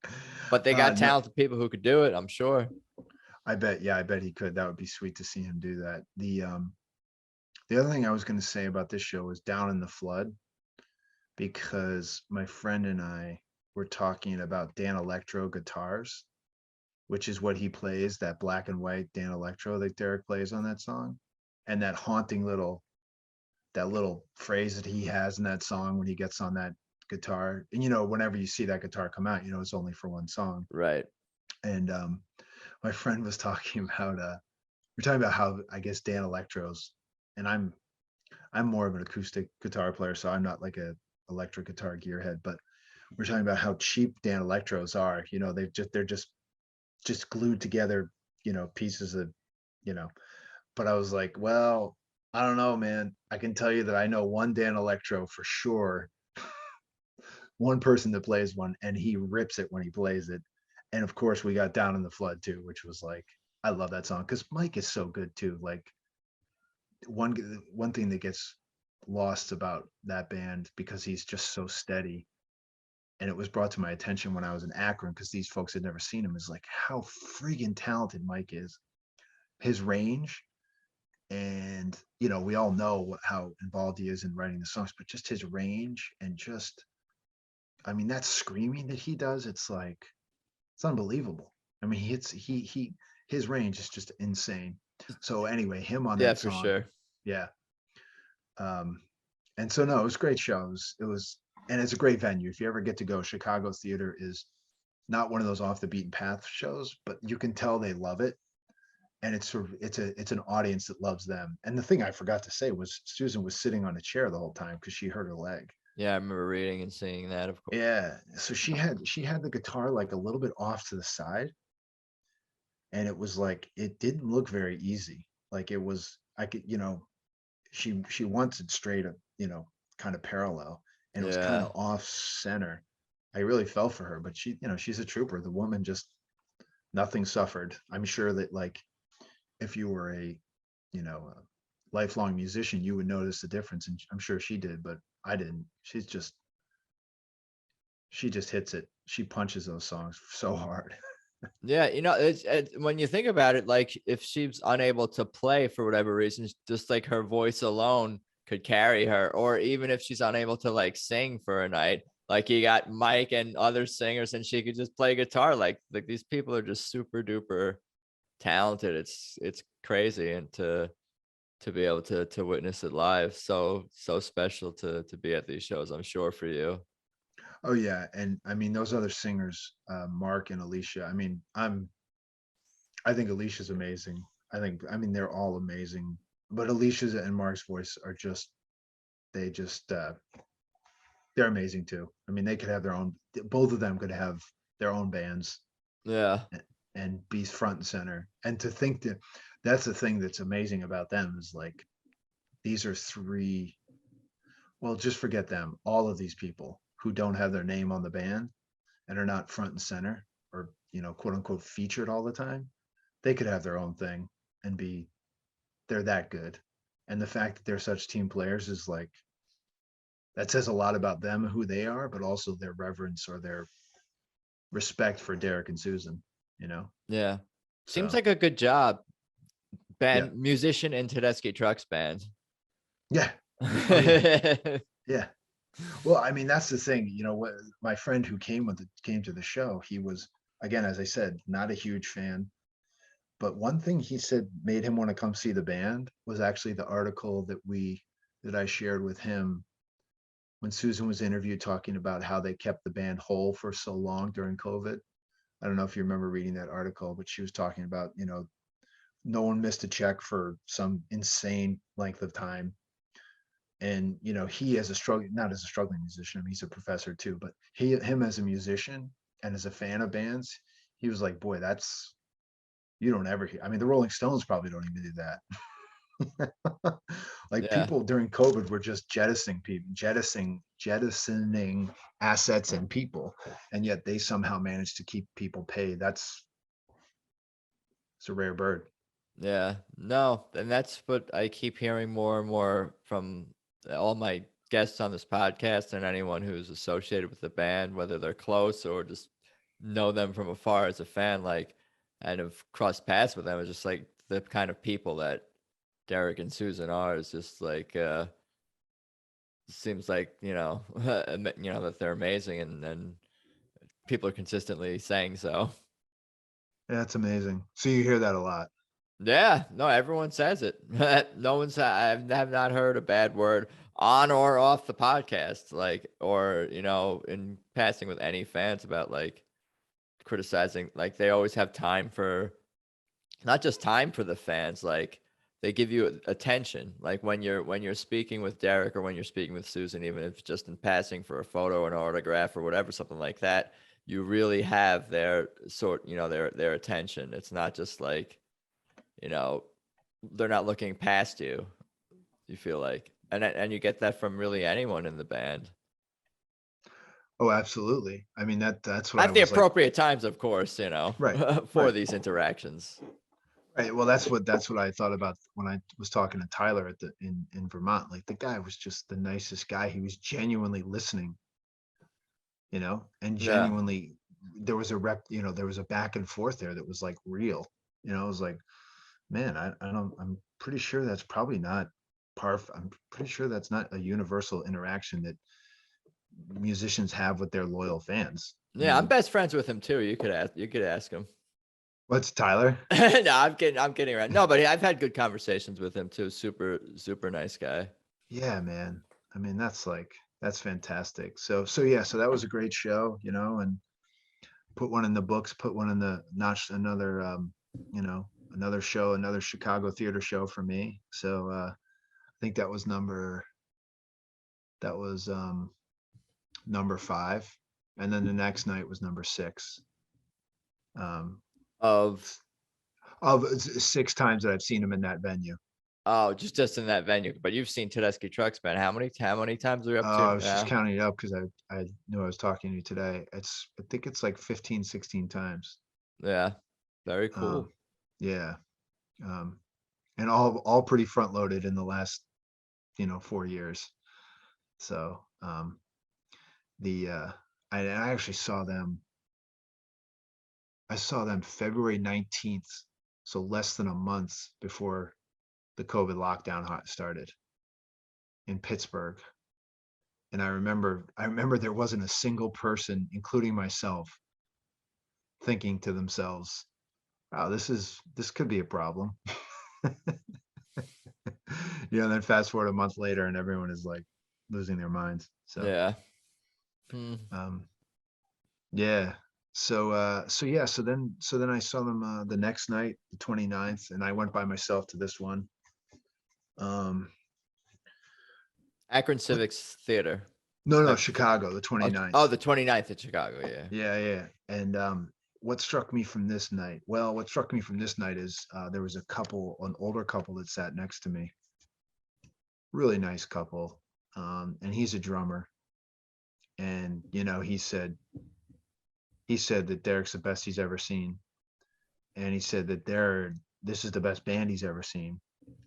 But they got No, talented people who could do it, I'm sure. I bet. Yeah, I bet he could. That would be sweet to see him do that. The other thing I was going to say about this show was Down in the Flood, because my friend and I were talking about Dan Electro guitars, which is what he plays, that black and white Dan Electro that Derek plays on that song, and that haunting little phrase that he has in that song when he gets on that guitar. And whenever you see that guitar come out, it's only for one song. Right. And my friend was talking about we're talking about how I guess Dan Electros, and I'm more of an acoustic guitar player, so I'm not like a electric guitar gearhead, but we're talking about how cheap Dan Electros are. They're just glued together, pieces of, you know. But I was like, well, I don't know, man. I can tell you that I know one Dan Electro for sure, one person that plays one, and he rips it when he plays it. And of course, we got Down in the Flood too, which was like, I love that song because Mike is so good too. Like one thing that gets lost about that band, because he's just so steady, and it was brought to my attention when I was in Akron because these folks had never seen him, is like how freaking talented Mike is. His range, and we all know how involved he is in writing the songs, but just his range, and just, I mean, that screaming that he does, it's like, it's unbelievable. I mean, his range is just insane. So anyway, him on Yeah, that for song, sure. yeah. Um, and so no, it was great shows. And it's a great venue. If you ever get to go, Chicago Theater is not one of those off the beaten path shows, but you can tell they love it. And it's an audience that loves them. And the thing I forgot to say was Susan was sitting on a chair the whole time because she hurt her leg. Yeah, I remember reading and seeing that, of course. Yeah. So she had the guitar like a little bit off to the side. And it was like, it didn't look very easy. Like it was, I could, she wants it straight up, kind of parallel, and it was kind Yeah. of off center. I really felt for her, but she's a trooper. The woman just, nothing suffered. I'm sure that, like, if you were a lifelong musician, you would notice the difference, and I'm sure she did, but I didn't. She just hits it. She punches those songs so hard. Yeah, it's when you think about it, like if she's unable to play for whatever reason, just like her voice alone could carry her, or even if she's unable to like sing for a night, like you got Mike and other singers, and she could just play guitar. Like these people are just super duper talented. It's crazy, and to be able to witness it live, so special to be at these shows, I'm sure, for you. Oh yeah, and I mean those other singers, Mark and Alicia. I think Alicia's amazing. I mean they're all amazing, but Alicia's and Mark's voice are just, they just they're amazing too. I mean, they could have their own. Both of them could have their own bands Yeah. and be front and center. And to think that that's the thing that's amazing about them, is like, these are three. Well, just forget them. All of these people who don't have their name on the band and are not front and center, or quote unquote featured all the time, they could have their own thing and be. They're that good. And the fact that they're such team players is like, that says a lot about them, who they are, but also their reverence or their respect for Derek and Susan, you know? Yeah. Seems So like a good job. yeah. Band musician in Tedeschi Trucks Band. Yeah. Oh yeah. Yeah. Well, I mean, that's the thing, what my friend who came to the show, he was, again, as I said, not a huge fan. But one thing he said made him want to come see the band was actually the article that I shared with him when Susan was interviewed, talking about how they kept the band whole for so long during COVID. I don't know if you remember reading that article, but she was talking about, no one missed a check for some insane length of time. And he, as a struggling, not as a struggling musician, I mean, he's a professor too, but him as a musician and as a fan of bands, he was like, boy, you don't ever hear. I mean, the Rolling Stones probably don't even do that. Like Yeah. people during COVID were just jettisoning assets and people, and yet they somehow managed to keep people paid. It's a rare bird. Yeah. No, and that's what I keep hearing more and more from all my guests on this podcast and anyone who's associated with the band, whether they're close or just know them from afar as a fan, like, and have crossed paths with them. It's just like the kind of people that Derek and Susan are is just like, seems like, that they're amazing and people are consistently saying so. Yeah, that's amazing. So you hear that a lot. Yeah, no, everyone says it. No one's, I have not heard a bad word on or off the podcast, like, or, in passing with any fans about like criticizing, like, they always have time for, not just time for the fans, like, they give you attention. Like when you're speaking with Derek or when you're speaking with Susan, even if it's just in passing for a photo or an autograph or whatever, something like that, you really have their their attention. It's not just like, you know, they're not looking past you. You feel like, and you get that from really anyone in the band Oh, absolutely. I mean, that's what I at the was like. appropriate times, of course. Right, For right, these interactions. right. Well, that's what I thought about when I was talking to Tyler at the in Vermont. Like the guy was just the nicest guy. He was genuinely listening, and Yeah, genuinely there was there was a back and forth there that was like real. I was like, man, I don't. I'm pretty sure that's probably not I'm pretty sure that's not a universal interaction that musicians have with their loyal fans. I yeah. I'm mean, best friends with him too. You could ask him. what's Tyler? No, I'm kidding around. No, but I've had good conversations with him too. Super, super nice guy. Yeah, man. I mean, that's fantastic. So yeah, so that was a great show, and put one in the books, put one in the notch, another another show, another Chicago theater show for me. So I think that was number 5, and then the next night was number 6. Um Of of 6 times that I've seen him in that venue. Oh, just in that venue. But you've seen Tedeschi Trucks Band. How many times are you up I to was just now? counting it up because I knew I was talking to you today. I think it's like 15, 16 times. Yeah, very Um, cool. yeah. Um, and all pretty front loaded in the last 4 years. So the I actually saw them. I saw them February 19th, so less than a month before the COVID lockdown started in Pittsburgh. And I remember there wasn't a single person, including myself, thinking to themselves, "Wow, this could be a problem." Then fast forward a month later and everyone is like losing their minds. So Yeah. Hmm. um yeah. So then I saw them the next night, the 29th, and I went by myself to this one. Um Akron what Civics Theater. no, I've Chicago, the oh 29th. the 29th in Chicago. Yeah. Yeah, yeah. And what struck me from this night? Well, what struck me from this night is there was an older couple that sat next to me. Really nice couple. And he's a drummer. And he said that Derek's the best he's ever seen, and he said that this is the best band he's ever seen.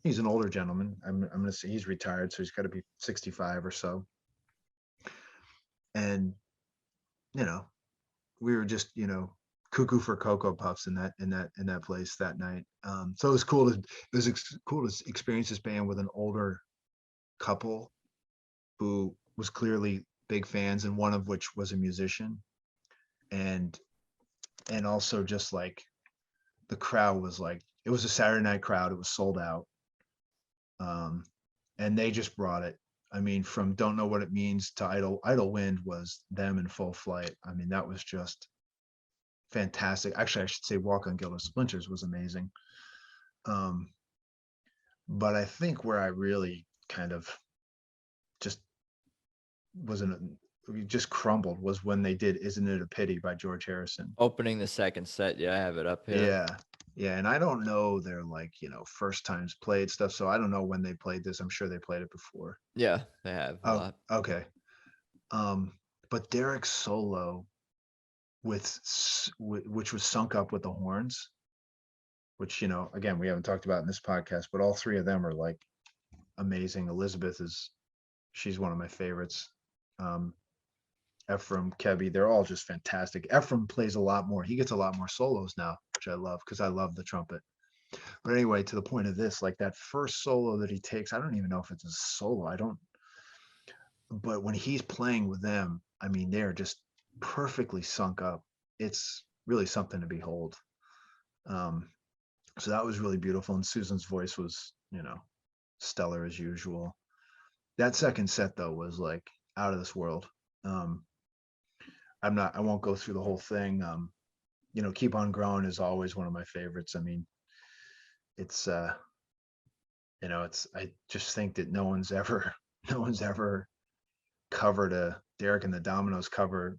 He's an older gentleman. I'm gonna say he's retired, so he's got to be 65 or so. And you know, we were just cuckoo for cocoa puffs in that place that night. So it was cool to experience this band with an older couple who was clearly big fans, and one of which was a musician, and also just like the crowd was like, it was a Saturday night crowd. It was sold out. Um, and they just brought it. I mean, from Don't Know What It Means to Idle Wind was them in full flight. I mean, that was just fantastic. Actually, I should say Walk on Gilded Splinters was amazing. Um, but I think where I really kind of just wasn't just crumbled was when they did Isn't It a Pity by George Harrison. Opening the second set. Yeah, I have it up here. Yeah. Yeah, and I don't know their like, first times played stuff, so I don't know when they played this. I'm sure they played it before. Yeah, they have a Oh, lot. okay. Um, but Derek's solo which was sunk up with the horns, which again we haven't talked about in this podcast, but all three of them are like amazing. Elizabeth she's one of my favorites. Um, Ephraim, Kebby, they're all just fantastic. Ephraim plays a lot more. He gets a lot more solos now, which I love because I love the trumpet. But anyway, to the point of this, like that first solo that he takes, I don't even know if it's a solo. I don't, but when he's playing with them, I mean, they're just perfectly sunk up. It's really something to behold. Um, so that was really beautiful. And Susan's voice was, stellar as usual. That second set though was like out of this world. Um, I won't go through the whole thing. Keep on Growing is always one of my favorites. I mean, it's I just think that no one's ever no one's ever covered a Derek and the Dominoes cover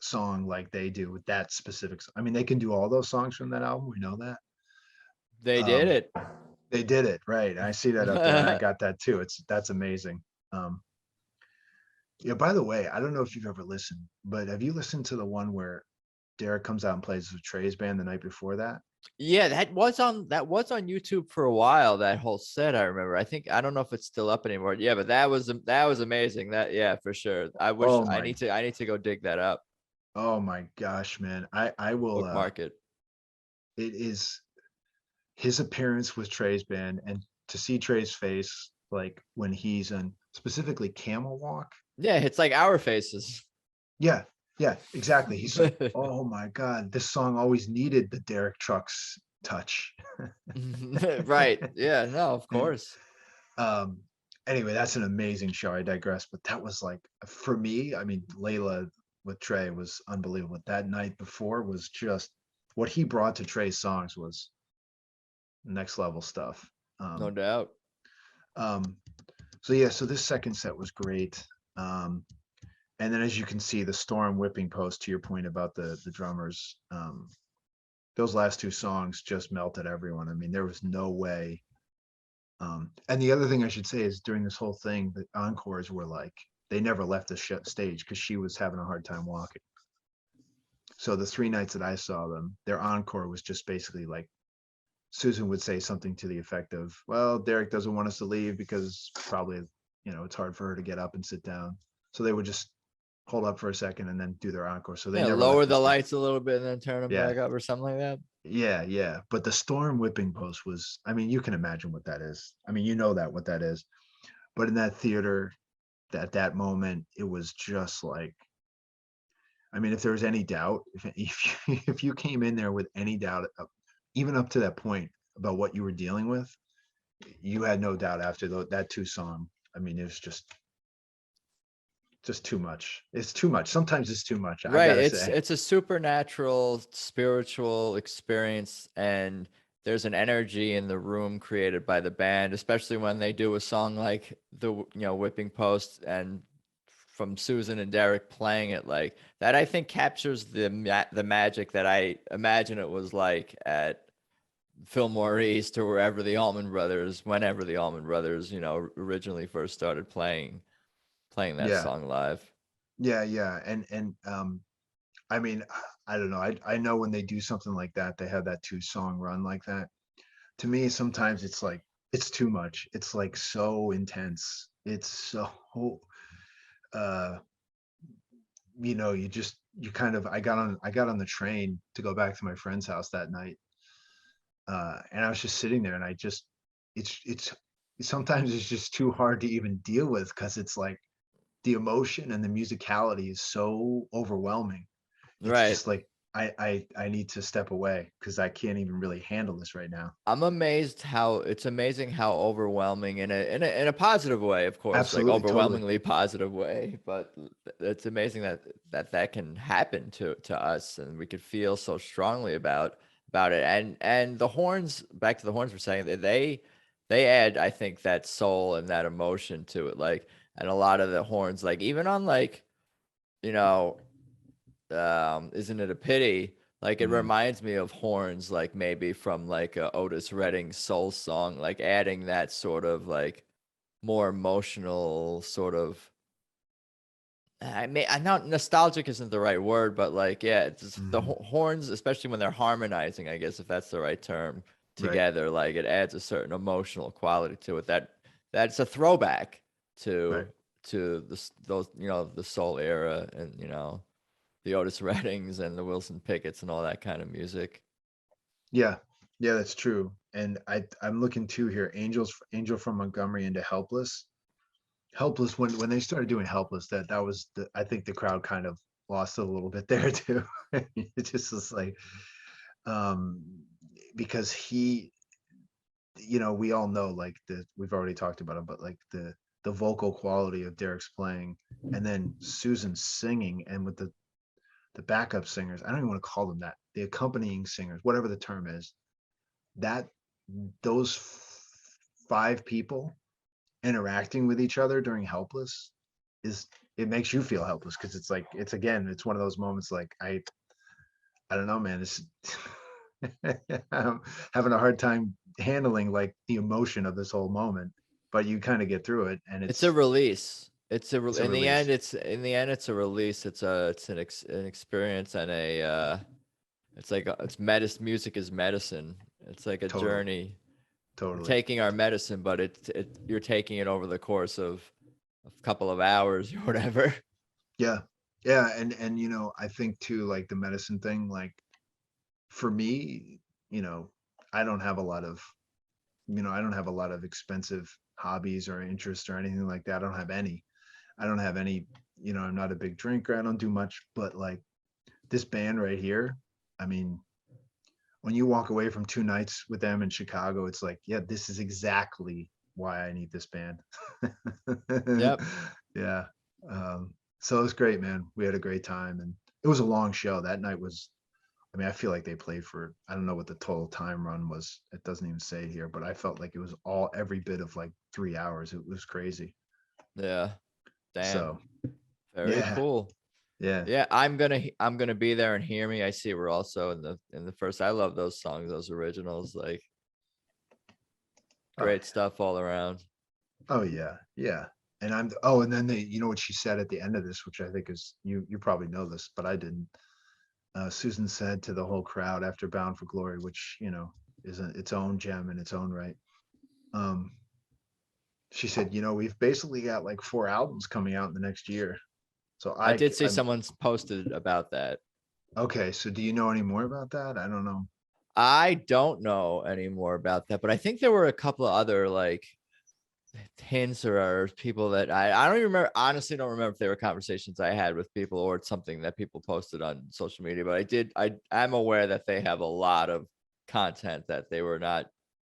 song like they do with that specific. I mean, they can do all those songs from that album. We know that. They did Um, it. they did it right. I see that up there, and I got that too. That's amazing. Um, yeah. By the way, I don't know if you've ever listened, but have you listened to the one where Derek comes out and plays with Trey's band the night before that? Yeah, that was on YouTube for a while. That whole set, I remember. I don't know if it's still up anymore. Yeah, but that was amazing. That yeah, for sure. I wish Oh I my, need to I need to go dig that up. oh my gosh, man. I will. Bookmark it. It is his appearance with Trey's band, and to see Trey's face, like when he's in specifically Camel Walk. Yeah, it's like Our Faces. Yeah, yeah, exactly. He's like, oh my God, this song always needed the Derek Trucks touch. Right. Yeah, no, of course. um, anyway, that's an amazing show. I digress, but that was like for me, I mean, Layla with Trey was unbelievable. That night before was just what he brought to Trey's songs was next level stuff. No Um, doubt. um, so yeah, so this second set was great. Um, and then as you can see, the storm whipping post to your point about the drummers, those last two songs just melted everyone. I mean, there was no way. And the other thing I should say is during this whole thing, the encores were like they never left the stage because she was having a hard time walking. So the three nights that I saw them, their encore was just basically like Susan would say something to the effect of, "Well, Derek doesn't want us to leave because probably, it's hard for her to get up and sit down." So they would just hold up for a second and then do their encore. So they Yeah, never lower left the the stage. lights a little bit and then turn them Yeah, back up or something like that. yeah, yeah. But the storm whipping post was, I mean, you can imagine what that is. I mean, you know that what that is. But in that theater, at that moment, it was just like, I mean, if there was any doubt, if you came in there with any doubt, even up to that point about what you were dealing with, you had no doubt after that two song. I mean, it was just too much. It's too much. Sometimes it's too much. I Right. gotta It's say. it's a supernatural spiritual experience, and there's an energy in the room created by the band, especially when they do a song like the Whipping Post, and from Susan and Derek playing it like that. I think captures the magic that I imagine it was like at Fillmore East or whenever the Allman Brothers, originally first started playing that Yeah, song live. yeah, yeah. And I mean, I don't know. I know when they do something like that, they have that two song run like that. To me, sometimes it's like it's too much. It's like so intense. It's so uh you kind of I got on the train to go back to my friend's house that night. And I was just sitting there and it's sometimes it's just too hard to even deal with because it's like the emotion and the musicality is so overwhelming. It's Right. just like I need to step away because I can't even really handle this right now. I'm amazed how it's amazing how overwhelming in a positive way, of course, like Absolutely, totally. overwhelmingly positive way, but it's amazing that can happen to us, and we could feel so strongly about it. And the horns, back to the horns for saying that they add, I think, that soul and that emotion to it. Like, and a lot of the horns, like even on like, you know, Isn't It a Pity? Like it reminds me of horns, like maybe from like a Otis Redding soul song, like adding that sort of like more emotional sort of. I know nostalgic isn't the right word, but like yeah, it's just the horns, especially when they're harmonizing, I guess if that's the right term, Right. together, like it adds a certain emotional quality to it. That's a throwback Right. to those the soul era and the Otis Reddings and the Wilson Pickett's and all that kind of music. Yeah. Yeah, that's true. And I'm looking too here. Angel from Montgomery into Helpless, when they started doing Helpless, that was I think the crowd kind of lost it a little bit there too. It just was like, um because we all know, like, we've already talked about it, but like the vocal quality of Derek's playing, and then Susan singing, and with the backup singers, I don't even want to call them that, the accompanying singers, whatever the term is, that those five people interacting with each other during Helpless is, it makes you feel helpless, because it's like, it's one of those moments, like, I don't know, man, it's I'm having a hard time handling like the emotion of this whole moment, but you kind of get through it, and It's a release. it's a In the end, release. it's a release. It's an experience and it's like it's medicine. Music is medicine. It's like a Totally. journey. We're Totally. taking our medicine, but you're taking it over the course of a couple of hours or whatever. Yeah. Yeah. And I think too, like the medicine thing, like for me, you know, I don't have a lot of, I don't have a lot of expensive hobbies or interests or anything like that. I don't have any, I'm not a big drinker. I don't do much, but like this band right here, I mean, when you walk away from 2 nights with them in Chicago, it's like, yeah, this is exactly why I need this band. Yep. Yeah. So it was great, man. We had a great time, and it was a long show. That night was, I mean, I feel like they played for, I don't know what the total time run was. It doesn't even say here, but I felt like it was every bit of like 3 hours. It was crazy. Yeah. Damn. So Very yeah, cool. yeah. Yeah, I'm gonna be there and hear me. I see we're also in the first. I love those songs, those originals. Like Oh great yeah. stuff all around. Oh yeah. Yeah. And and then you know what she said at the end of this, which I think is, you probably know this, but I didn't. Susan said to the whole crowd after Bound for Glory, which, is its own gem in its own right. Um, she said, we've basically got like 4 albums coming out in the next year. So I did see I'm someone's posted about that. okay. So do you know any more about that? I don't know. I don't know any more about that, but I think there were a couple of other like hints or people that I don't even remember. Honestly, don't remember if they were conversations I had with people or it's something that people posted on social media. But I'm aware that they have a lot of content that they were not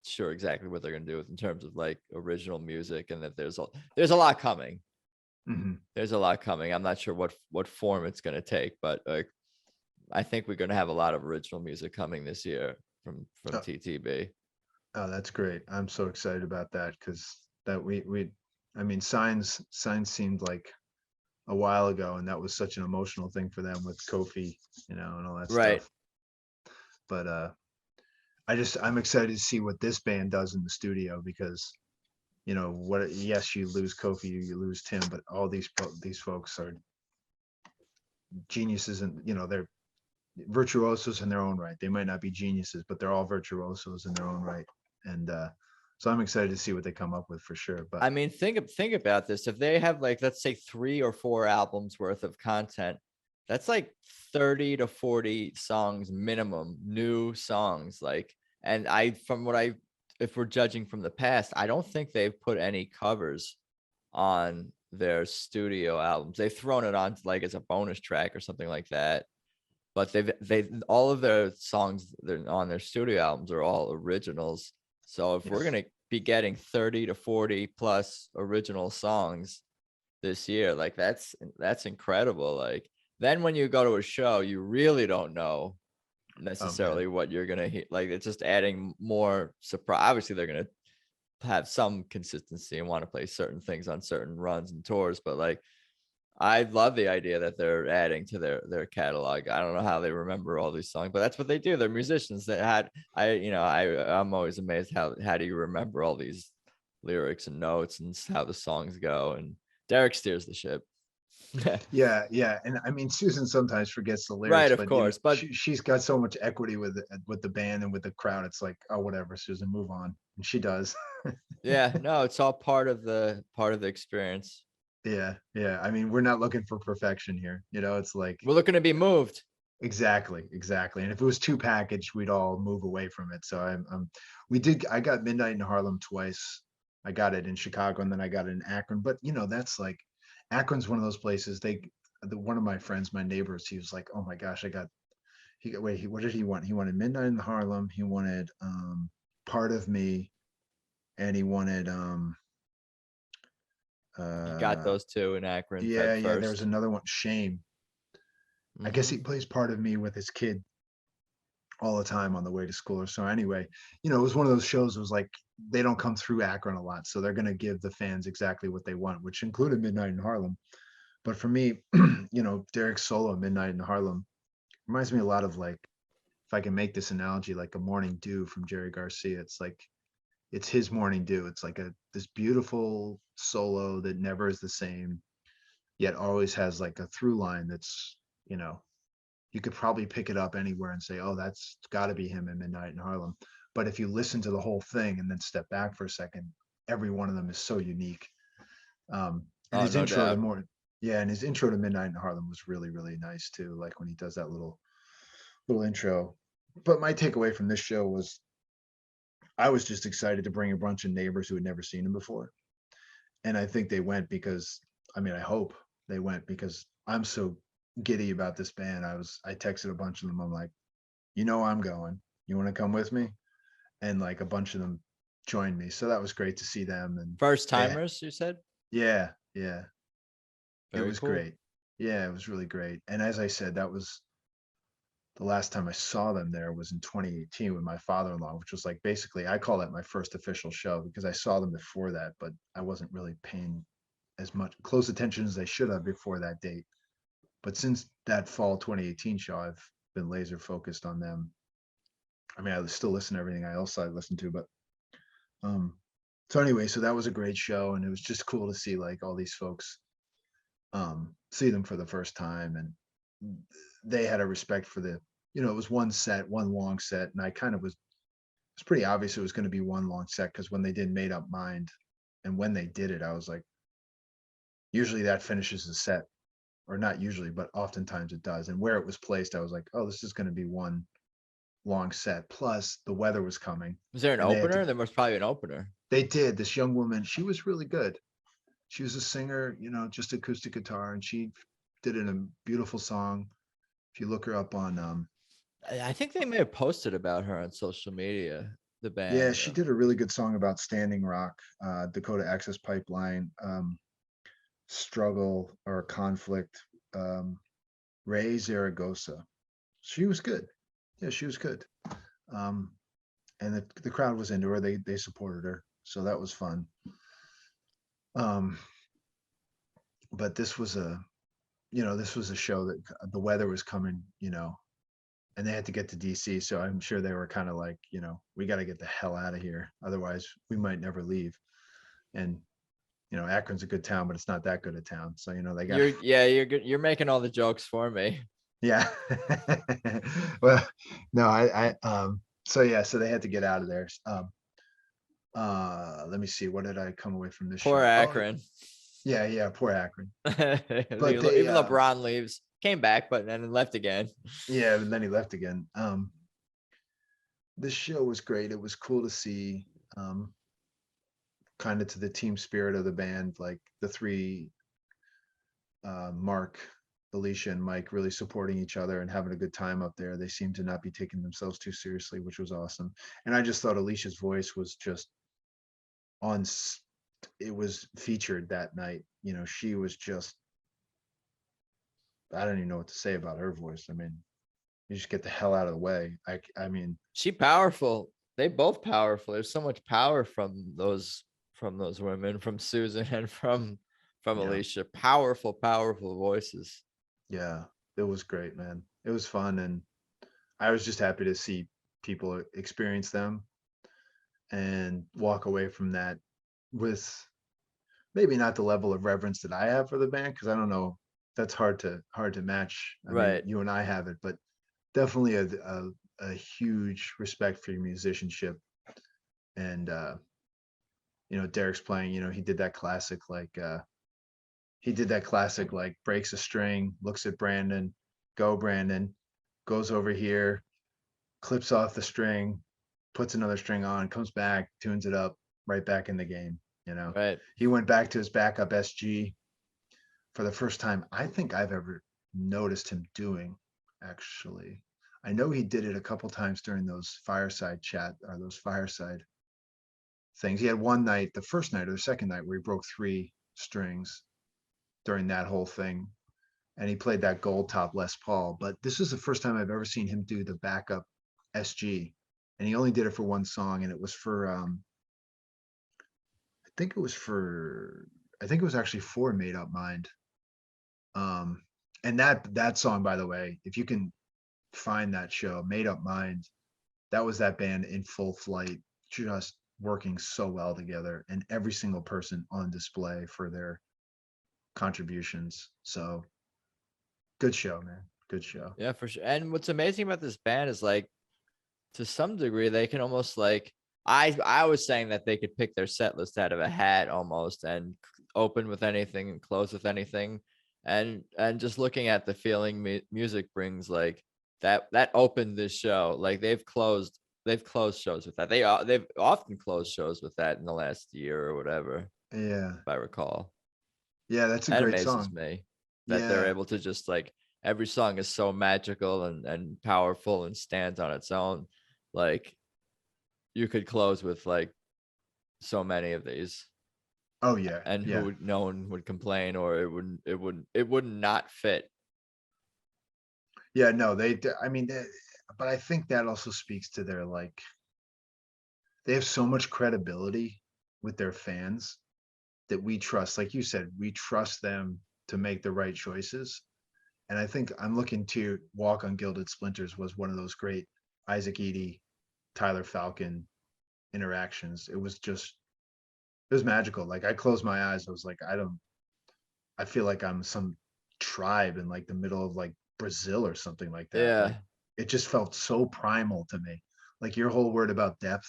sure exactly what they're going to do with in terms of like original music, and that there's a lot coming. Mhm. There's a lot coming. I'm not sure what form it's going to take, but like I think we're going to have a lot of original music coming this year from Oh, TTB. oh, that's great. I'm so excited about that, because that I mean, signs seemed like a while ago, and that was such an emotional thing for them with Kofi, and all that Right. stuff. But I'm excited to see what this band does in the studio, because what, yes, you lose Kofi, you lose Tim, but all these folks are geniuses, and they're virtuosos in their own right. They might not be geniuses, but they're all virtuosos in their own right. And so I'm excited to see what they come up with, for sure. But I mean, think about this. If they have like, let's say 3 or 4 albums worth of content, that's like 30 to 40 songs minimum, new songs. Like, and if we're judging from the past, I don't think they've put any covers on their studio albums. They've thrown it on like as a bonus track or something like that. But they all of their songs on their studio albums are all originals. So if we're yes. gonna be getting 30 to 40 plus original songs this year, like that's incredible. Like then when you go to a show, you really don't know Oh man. necessarily what you're gonna hear. Like it's just adding more surprise. Obviously, they're gonna have some consistency and want to play certain things on certain runs and tours, but like I love the idea that they're adding to their catalog. I don't know how they remember all these songs, but that's what they do. They're musicians that I'm always amazed how do you remember all these lyrics and notes and how the songs go. And Derek steers the ship. Yeah, and I mean, Susan sometimes forgets the Right, lyrics, of but you know, course. But she's got so much equity with the band and with the crowd. It's like, oh, whatever, Susan, move on, and she does. yeah, no, it's all part of the experience. Yeah. I mean, we're not looking for perfection here. You know, it's like We're looking to be moved. exactly. And if it was too packaged, we'd all move away from it. So I got Midnight in Harlem twice. I got it in Chicago and then I got it in Akron. But you know, that's like Akron's one of those places. One of my friends, my neighbors, he was like, "Oh my gosh, what did he want? He wanted Midnight in Harlem. He wanted Part of Me, and he wanted You got uh those two in Akron, Feb yeah, there was 1st. another one, Shame. I guess he plays Part of Me with his kid all the time on the way to school or so. Anyway, you know, it was one of those shows. It was like they don't come through Akron a lot, so they're going to give the fans exactly what they want, which included Midnight in Harlem. But for me, you know, Derek's solo Midnight in Harlem reminds me a lot of, like, if I can make this analogy, like a Morning Dew from Jerry Garcia. It's like it's his Morning Dew. It's like a this beautiful solo that never is the same, yet always has like a through line that's, you know, you could probably pick it up anywhere and say, oh, that's got to be him in Midnight in Harlem. But if you listen to the whole thing and then step back for a second, every one of them is so unique. And Oh, his no intro to doubt. more, yeah, and his intro to Midnight in Harlem was really, really nice too. Like when he does that little intro. But my takeaway from this show was I was just excited to bring a bunch of neighbors who had never seen him before. And I think they went because, I mean, I hope they went because I'm so giddy about this band. I texted a bunch of them. I'm like, you know, I'm going. You want to come with me? And like a bunch of them joined me. So that was great to see them. And First they, timers, you said? yeah, it Very was cool. great. Yeah, it was really great. And as I said, that was the last time I saw them there was in 2018 with my father-in-law, which was like basically I call that my first official show because I saw them before that, but I wasn't really paying as much close attention as I should have before that date. But since that fall 2018 show, I've been laser focused on them. I mean, I still listen to everything else I listen to, but um so anyway, so that was a great show and it was just cool to see like all these folks see them for the first time, and they had a respect for the, you know, it was one long set, and I kind of was it's pretty obvious it was going to be one long set because when they did Made Up Mind and when they did it, I was like, usually that finishes the set, or not usually, but oftentimes it does. And where it was placed, I was like, oh, this is going to be one long set. Plus, the weather was coming, Was there an and opener? There was probably an opener. they did. This young woman, she was really good. She was a singer, you know, just acoustic guitar, and she did a beautiful song. If you look her up on, I think they may have posted about her on social media, the yeah, band. she did a really good song about Standing Rock, Dakota Access Pipeline, Struggle or Conflict, um, Ray Zaragoza. She was good. Yeah, she was good. Um, and the crowd was into her. They supported her, so that was fun. Um, but this was a, you know, this was a show that the weather was coming, you know, and they had to get to DC, so I'm sure they were kind of like, you know, we got to get the hell out of here, otherwise we might never leave. And you know, Akron's a good town, but it's not that good a town, so you know they got. You're good. You're making all the jokes for me. Yeah. Well, no, so yeah, so they had to get out of there. Let me see, what did I come away from this Poor show? Oh, Akron. yeah, poor Akron. But Even LeBron leaves, came back, but then left again. yeah, and then he left again. This show was great. It was cool to see, kind of to the team spirit of the band, like the three, Mark, Alicia, and Mike really supporting each other and having a good time up there. They seemed to not be taking themselves too seriously, which was awesome. And I just thought Alicia's voice was just on, it was featured that night. You know, she was just, I don't even know what to say about her voice. I mean, you just get the hell out of the way. I mean, She powerful. They both powerful. There's so much power from those women, from Susan and from from Alicia. Powerful voices. Yeah, it was great, man. It was fun, and I was just happy to see people experience them and walk away from that with maybe not the level of reverence that I have for the band, because I don't know, that's hard to match. I mean, Right. you and I have it, but definitely a huge respect for your musicianship. And Derek's playing, he did that classic like breaks a string, looks at Brandon, go Brandon, goes over here, clips off the string, puts another string on, comes back, tunes it up, right back in the game. Right. He went back to his backup SG for the first time I think I've ever noticed him doing, actually. I know he did it a couple times during those fireside things. He had one night, the first night or the second night, where he broke 3 strings during that whole thing. And he played that gold top Les Paul. But this is the first time I've ever seen him do the backup SG. And he only did it for one song, and it was for I think it was actually for Made Up Mind. And that song, by the way, if you can find that show, Made Up Mind, that was that band in full flight, just working so well together, and every single person on display for their contributions. So good show, man. Good show. Yeah, for sure. And what's amazing about this band is like, to some degree, they can almost like, I was saying that they could pick their set list out of a hat almost, and open with anything and close with anything. And just looking at the feeling music brings, like that opened this show. Like they've closed shows with that. They've often closed shows with that in the last year or whatever, Yeah. if I recall. Yeah, that's a That great amazes song. me that they're Yeah. able to just like, every song is so magical and powerful and stands on its own. Like you could close with like so many of these, Oh yeah. and Yeah. no one would complain, or it would not fit. Yeah, no, I mean, but I think that also speaks to their like, they have so much credibility with their fans that we trust. Like you said, we trust them to make the right choices. And I think I'm looking to Walk on Gilded Splinters was one of those great Isaac Eady, Tyler Falcon interactions. It was magical. Like I closed my eyes. I was like, I feel like I'm some tribe in like the middle of like Brazil or something like that. Like Yeah. it just felt so primal to me. Like your whole word about depth.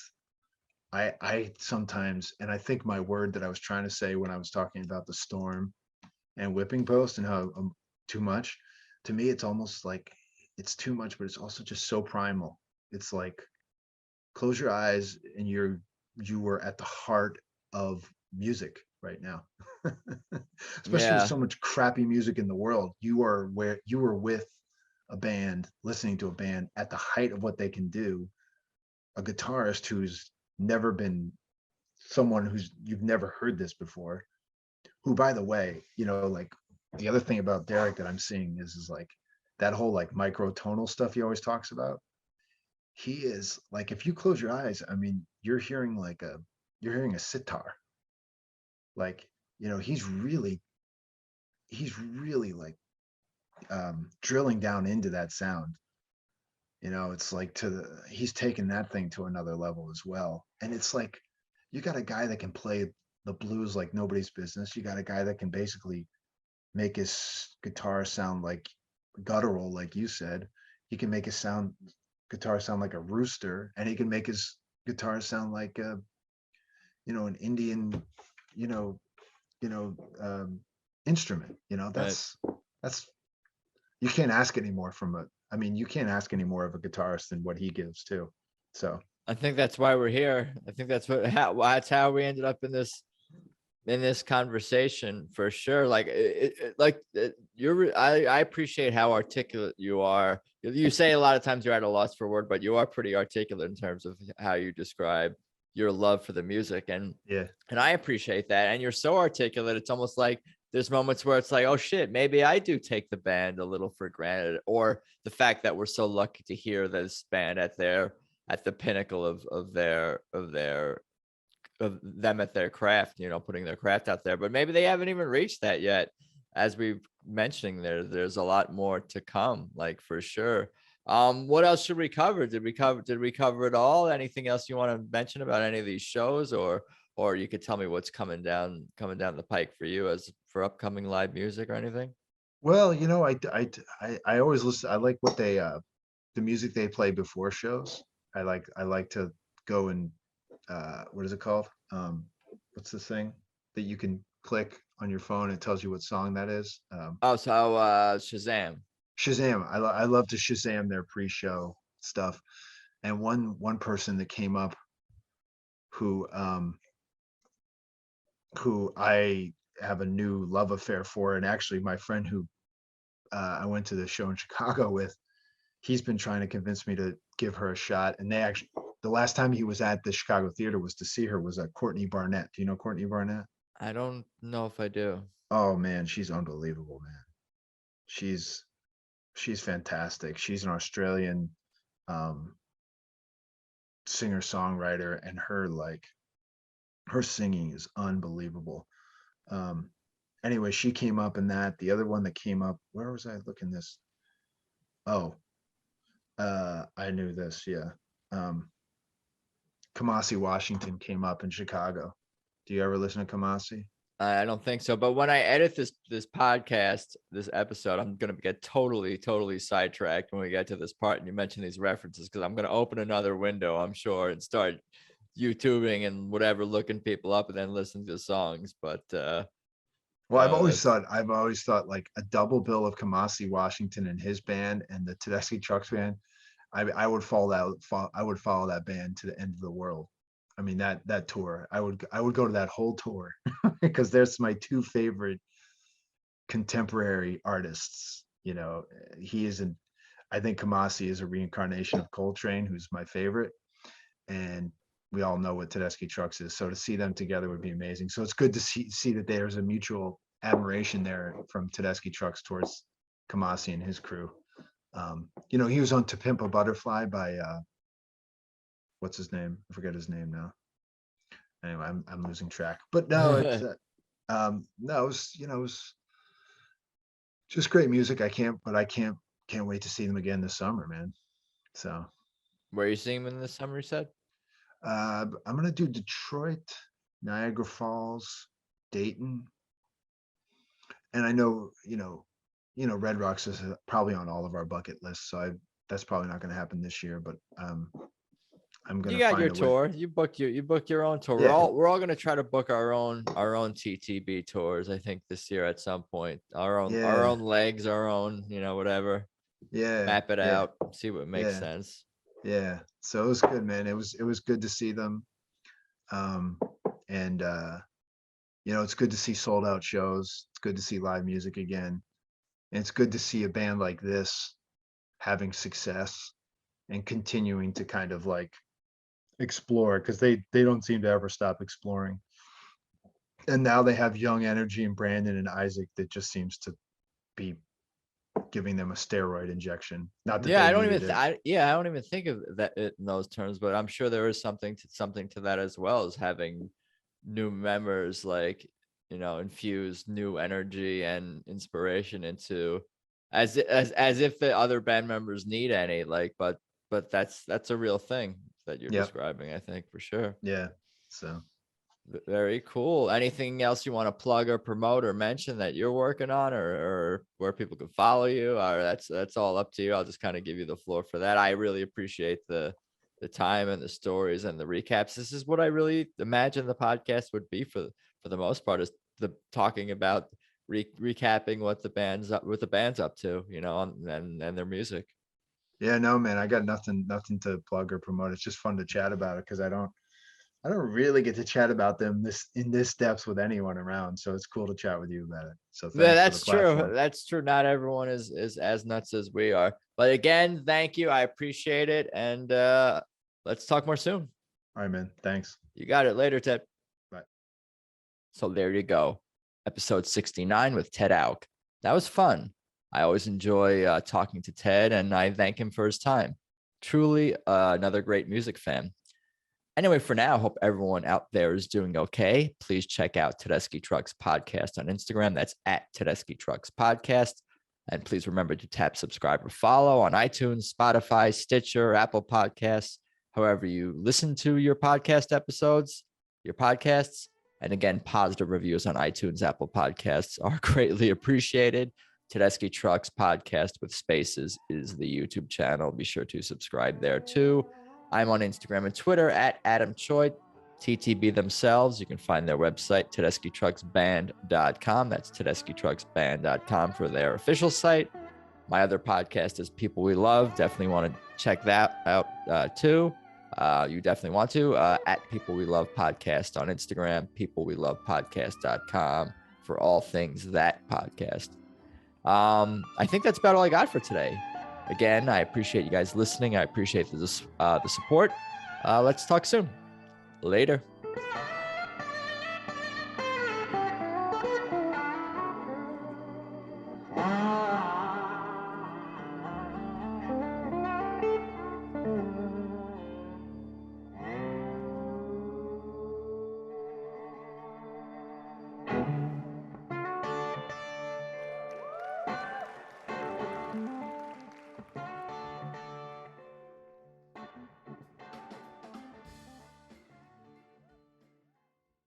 I sometimes, and I think my word that I was trying to say when I was talking about the storm and whipping post and how too much, to me, it's almost like it's too much, but it's also just so primal. It's like close your eyes and you were at the heart of music right now. Especially with Yeah. so much crappy music in the world, you were with a band, listening to a band at the height of what they can do, a guitarist who's never been someone who's you've never heard this before, who, by the way, like the other thing about Derek that I'm seeing is like that whole like microtonal stuff he always talks about. He is like, if you close your eyes, I mean, you're hearing a sitar. Like, he's really like drilling down into that sound. It's like he's taken that thing to another level as well. And it's like, you got a guy that can play the blues like nobody's business. You got a guy that can basically make his guitar sound like guttural, like you said. He can make his guitar sound like a rooster, and he can make his guitar sound like an Indian, you know, instrument. Right. That's you can't ask any more you can't ask any more of a guitarist than what he gives too. So I think that's why we're here. I think that's how we ended up in this conversation, for sure. Like I appreciate how articulate you are. You say a lot of times you're at a loss for word, but you are pretty articulate in terms of how you describe your love for the music. And yeah, I appreciate that. And you're so articulate. It's almost like there's moments where it's like, oh shit, maybe I do take the band a little for granted, or the fact that we're so lucky to hear this band at the pinnacle of their of them at their craft, putting their craft out there, but maybe they haven't even reached that yet. As we've mentioning there's a lot more to come, like for sure. What else should we cover? Did we cover it all? Anything else you want to mention about any of these shows, or you could tell me what's coming down the pike for you as for upcoming live music or anything? Well, I always listen. I like what they the music they play before shows. I like to go and what is it called? What's this thing that you can click on your phone? It tells you what song that is. Oh, so Shazam. Shazam. I love to Shazam their pre-show stuff. And one person that came up who I have a new love affair for, and actually my friend who I went to the show in Chicago with, he's been trying to convince me to give her a shot. And they actually, the last time he was at the Chicago theater was to see her, was Courtney Barnette. Do you know Courtney Barnette? I don't know if I do. Oh man, she's unbelievable, man. She's fantastic. She's an Australian um, singer songwriter, and her singing is unbelievable. Anyway, she came up in that. The other one that came up, where was I looking this? Oh, I knew this. Yeah. Kamasi Washington came up in Chicago. Do you ever listen to Kamasi? I don't think so. But when I edit this podcast, this episode, I'm gonna get totally sidetracked when we get to this part and you mention these references, because I'm gonna open another window, I'm sure, and start YouTubing and whatever, looking people up and then listen to the songs. But well, I've always thought like a double bill of Kamasi Washington and his band and the Tedeschi Trucks Band. I would follow that band to the end of the world. I mean, that tour, I would go to that whole tour because there's my two favorite contemporary artists. I think Kamasi is a reincarnation of Coltrane, who's my favorite, and we all know what Tedeschi Trucks is. So to see them together would be amazing. So it's good to see that there's a mutual admiration there from Tedeschi Trucks towards Kamasi and his crew. He was on To Pimp a Butterfly by what's his name? I forget his name now. Anyway, I'm losing track. But no, it's no, it was just great music. I can't wait to see them again this summer, man. So where are you seeing them in the summer, you said? I'm gonna do Detroit, Niagara Falls, Dayton, and I know Red Rocks is probably on all of our bucket lists, so that's probably not going to happen this year. But I'm gonna. You got find your a way. tour. You book your own tour. Yeah. We're all gonna try to book our own TTB tours. I think this year at some point. Our own legs, our own whatever. Yeah. Map it out. See what makes sense. Yeah. So it was good, man. It was good to see them. And it's good to see sold out shows. It's good to see live music again. And it's good to see a band like this having success and continuing to kind of like explore, because they don't seem to ever stop exploring. And now they have young energy in Brandon and Isaac that just seems to be giving them a steroid injection. Not that I don't even think of that in those terms, but I'm sure there is something to that as well, as having new members, like infuse new energy and inspiration into, as if the other band members need any, like, but that's a real thing that you're describing, I think, for sure. Yeah. So very cool. Anything else you want to plug or promote or mention that you're working on, or where people can follow you? Or that's all up to you. I'll just kind of give you the floor for that. I really appreciate the time and the stories and the recaps. This is what I really imagine the podcast would be for the most part, is the talking about recapping what the band's up to, and their music. Yeah, no, man, I got nothing to plug or promote. It's just fun to chat about it, because I don't really get to chat about them in this depth with anyone around. So it's cool to chat with you about it. So yeah, that's true. That's true. Not everyone is as nuts as we are. But again, thank you. I appreciate it. And let's talk more soon. All right, man. Thanks. You got it. Later, Ted. Bye. So there you go. Episode 69 with Ted Auch. That was fun. I always enjoy talking to Ted, and I thank him for his time. Truly another great music fan. Anyway, for now, hope everyone out there is doing okay. Please check out Tedeschi Trucks Podcast on Instagram. That's at Tedeschi Trucks Podcast. And please remember to tap subscribe or follow on iTunes, Spotify, Stitcher, Apple Podcasts, however you listen to your podcast episodes, your podcasts. And again, positive reviews on iTunes, Apple Podcasts are greatly appreciated. Tedeschi Trucks Podcast with spaces is the YouTube channel. Be sure to subscribe there too. I'm on Instagram and Twitter at Adam Choi. TTB themselves, you can find their website, TedeschiTrucksBand.com. That's TedeschiTrucksBand.com for their official site. My other podcast is People We Love. Definitely want to check that out too. You definitely want to. At People We Love Podcast on Instagram, PeopleWeLovePodcast.com for all things that podcast. I think that's about all I got for today. Again, I appreciate you guys listening. I appreciate the support. Let's talk soon. Later.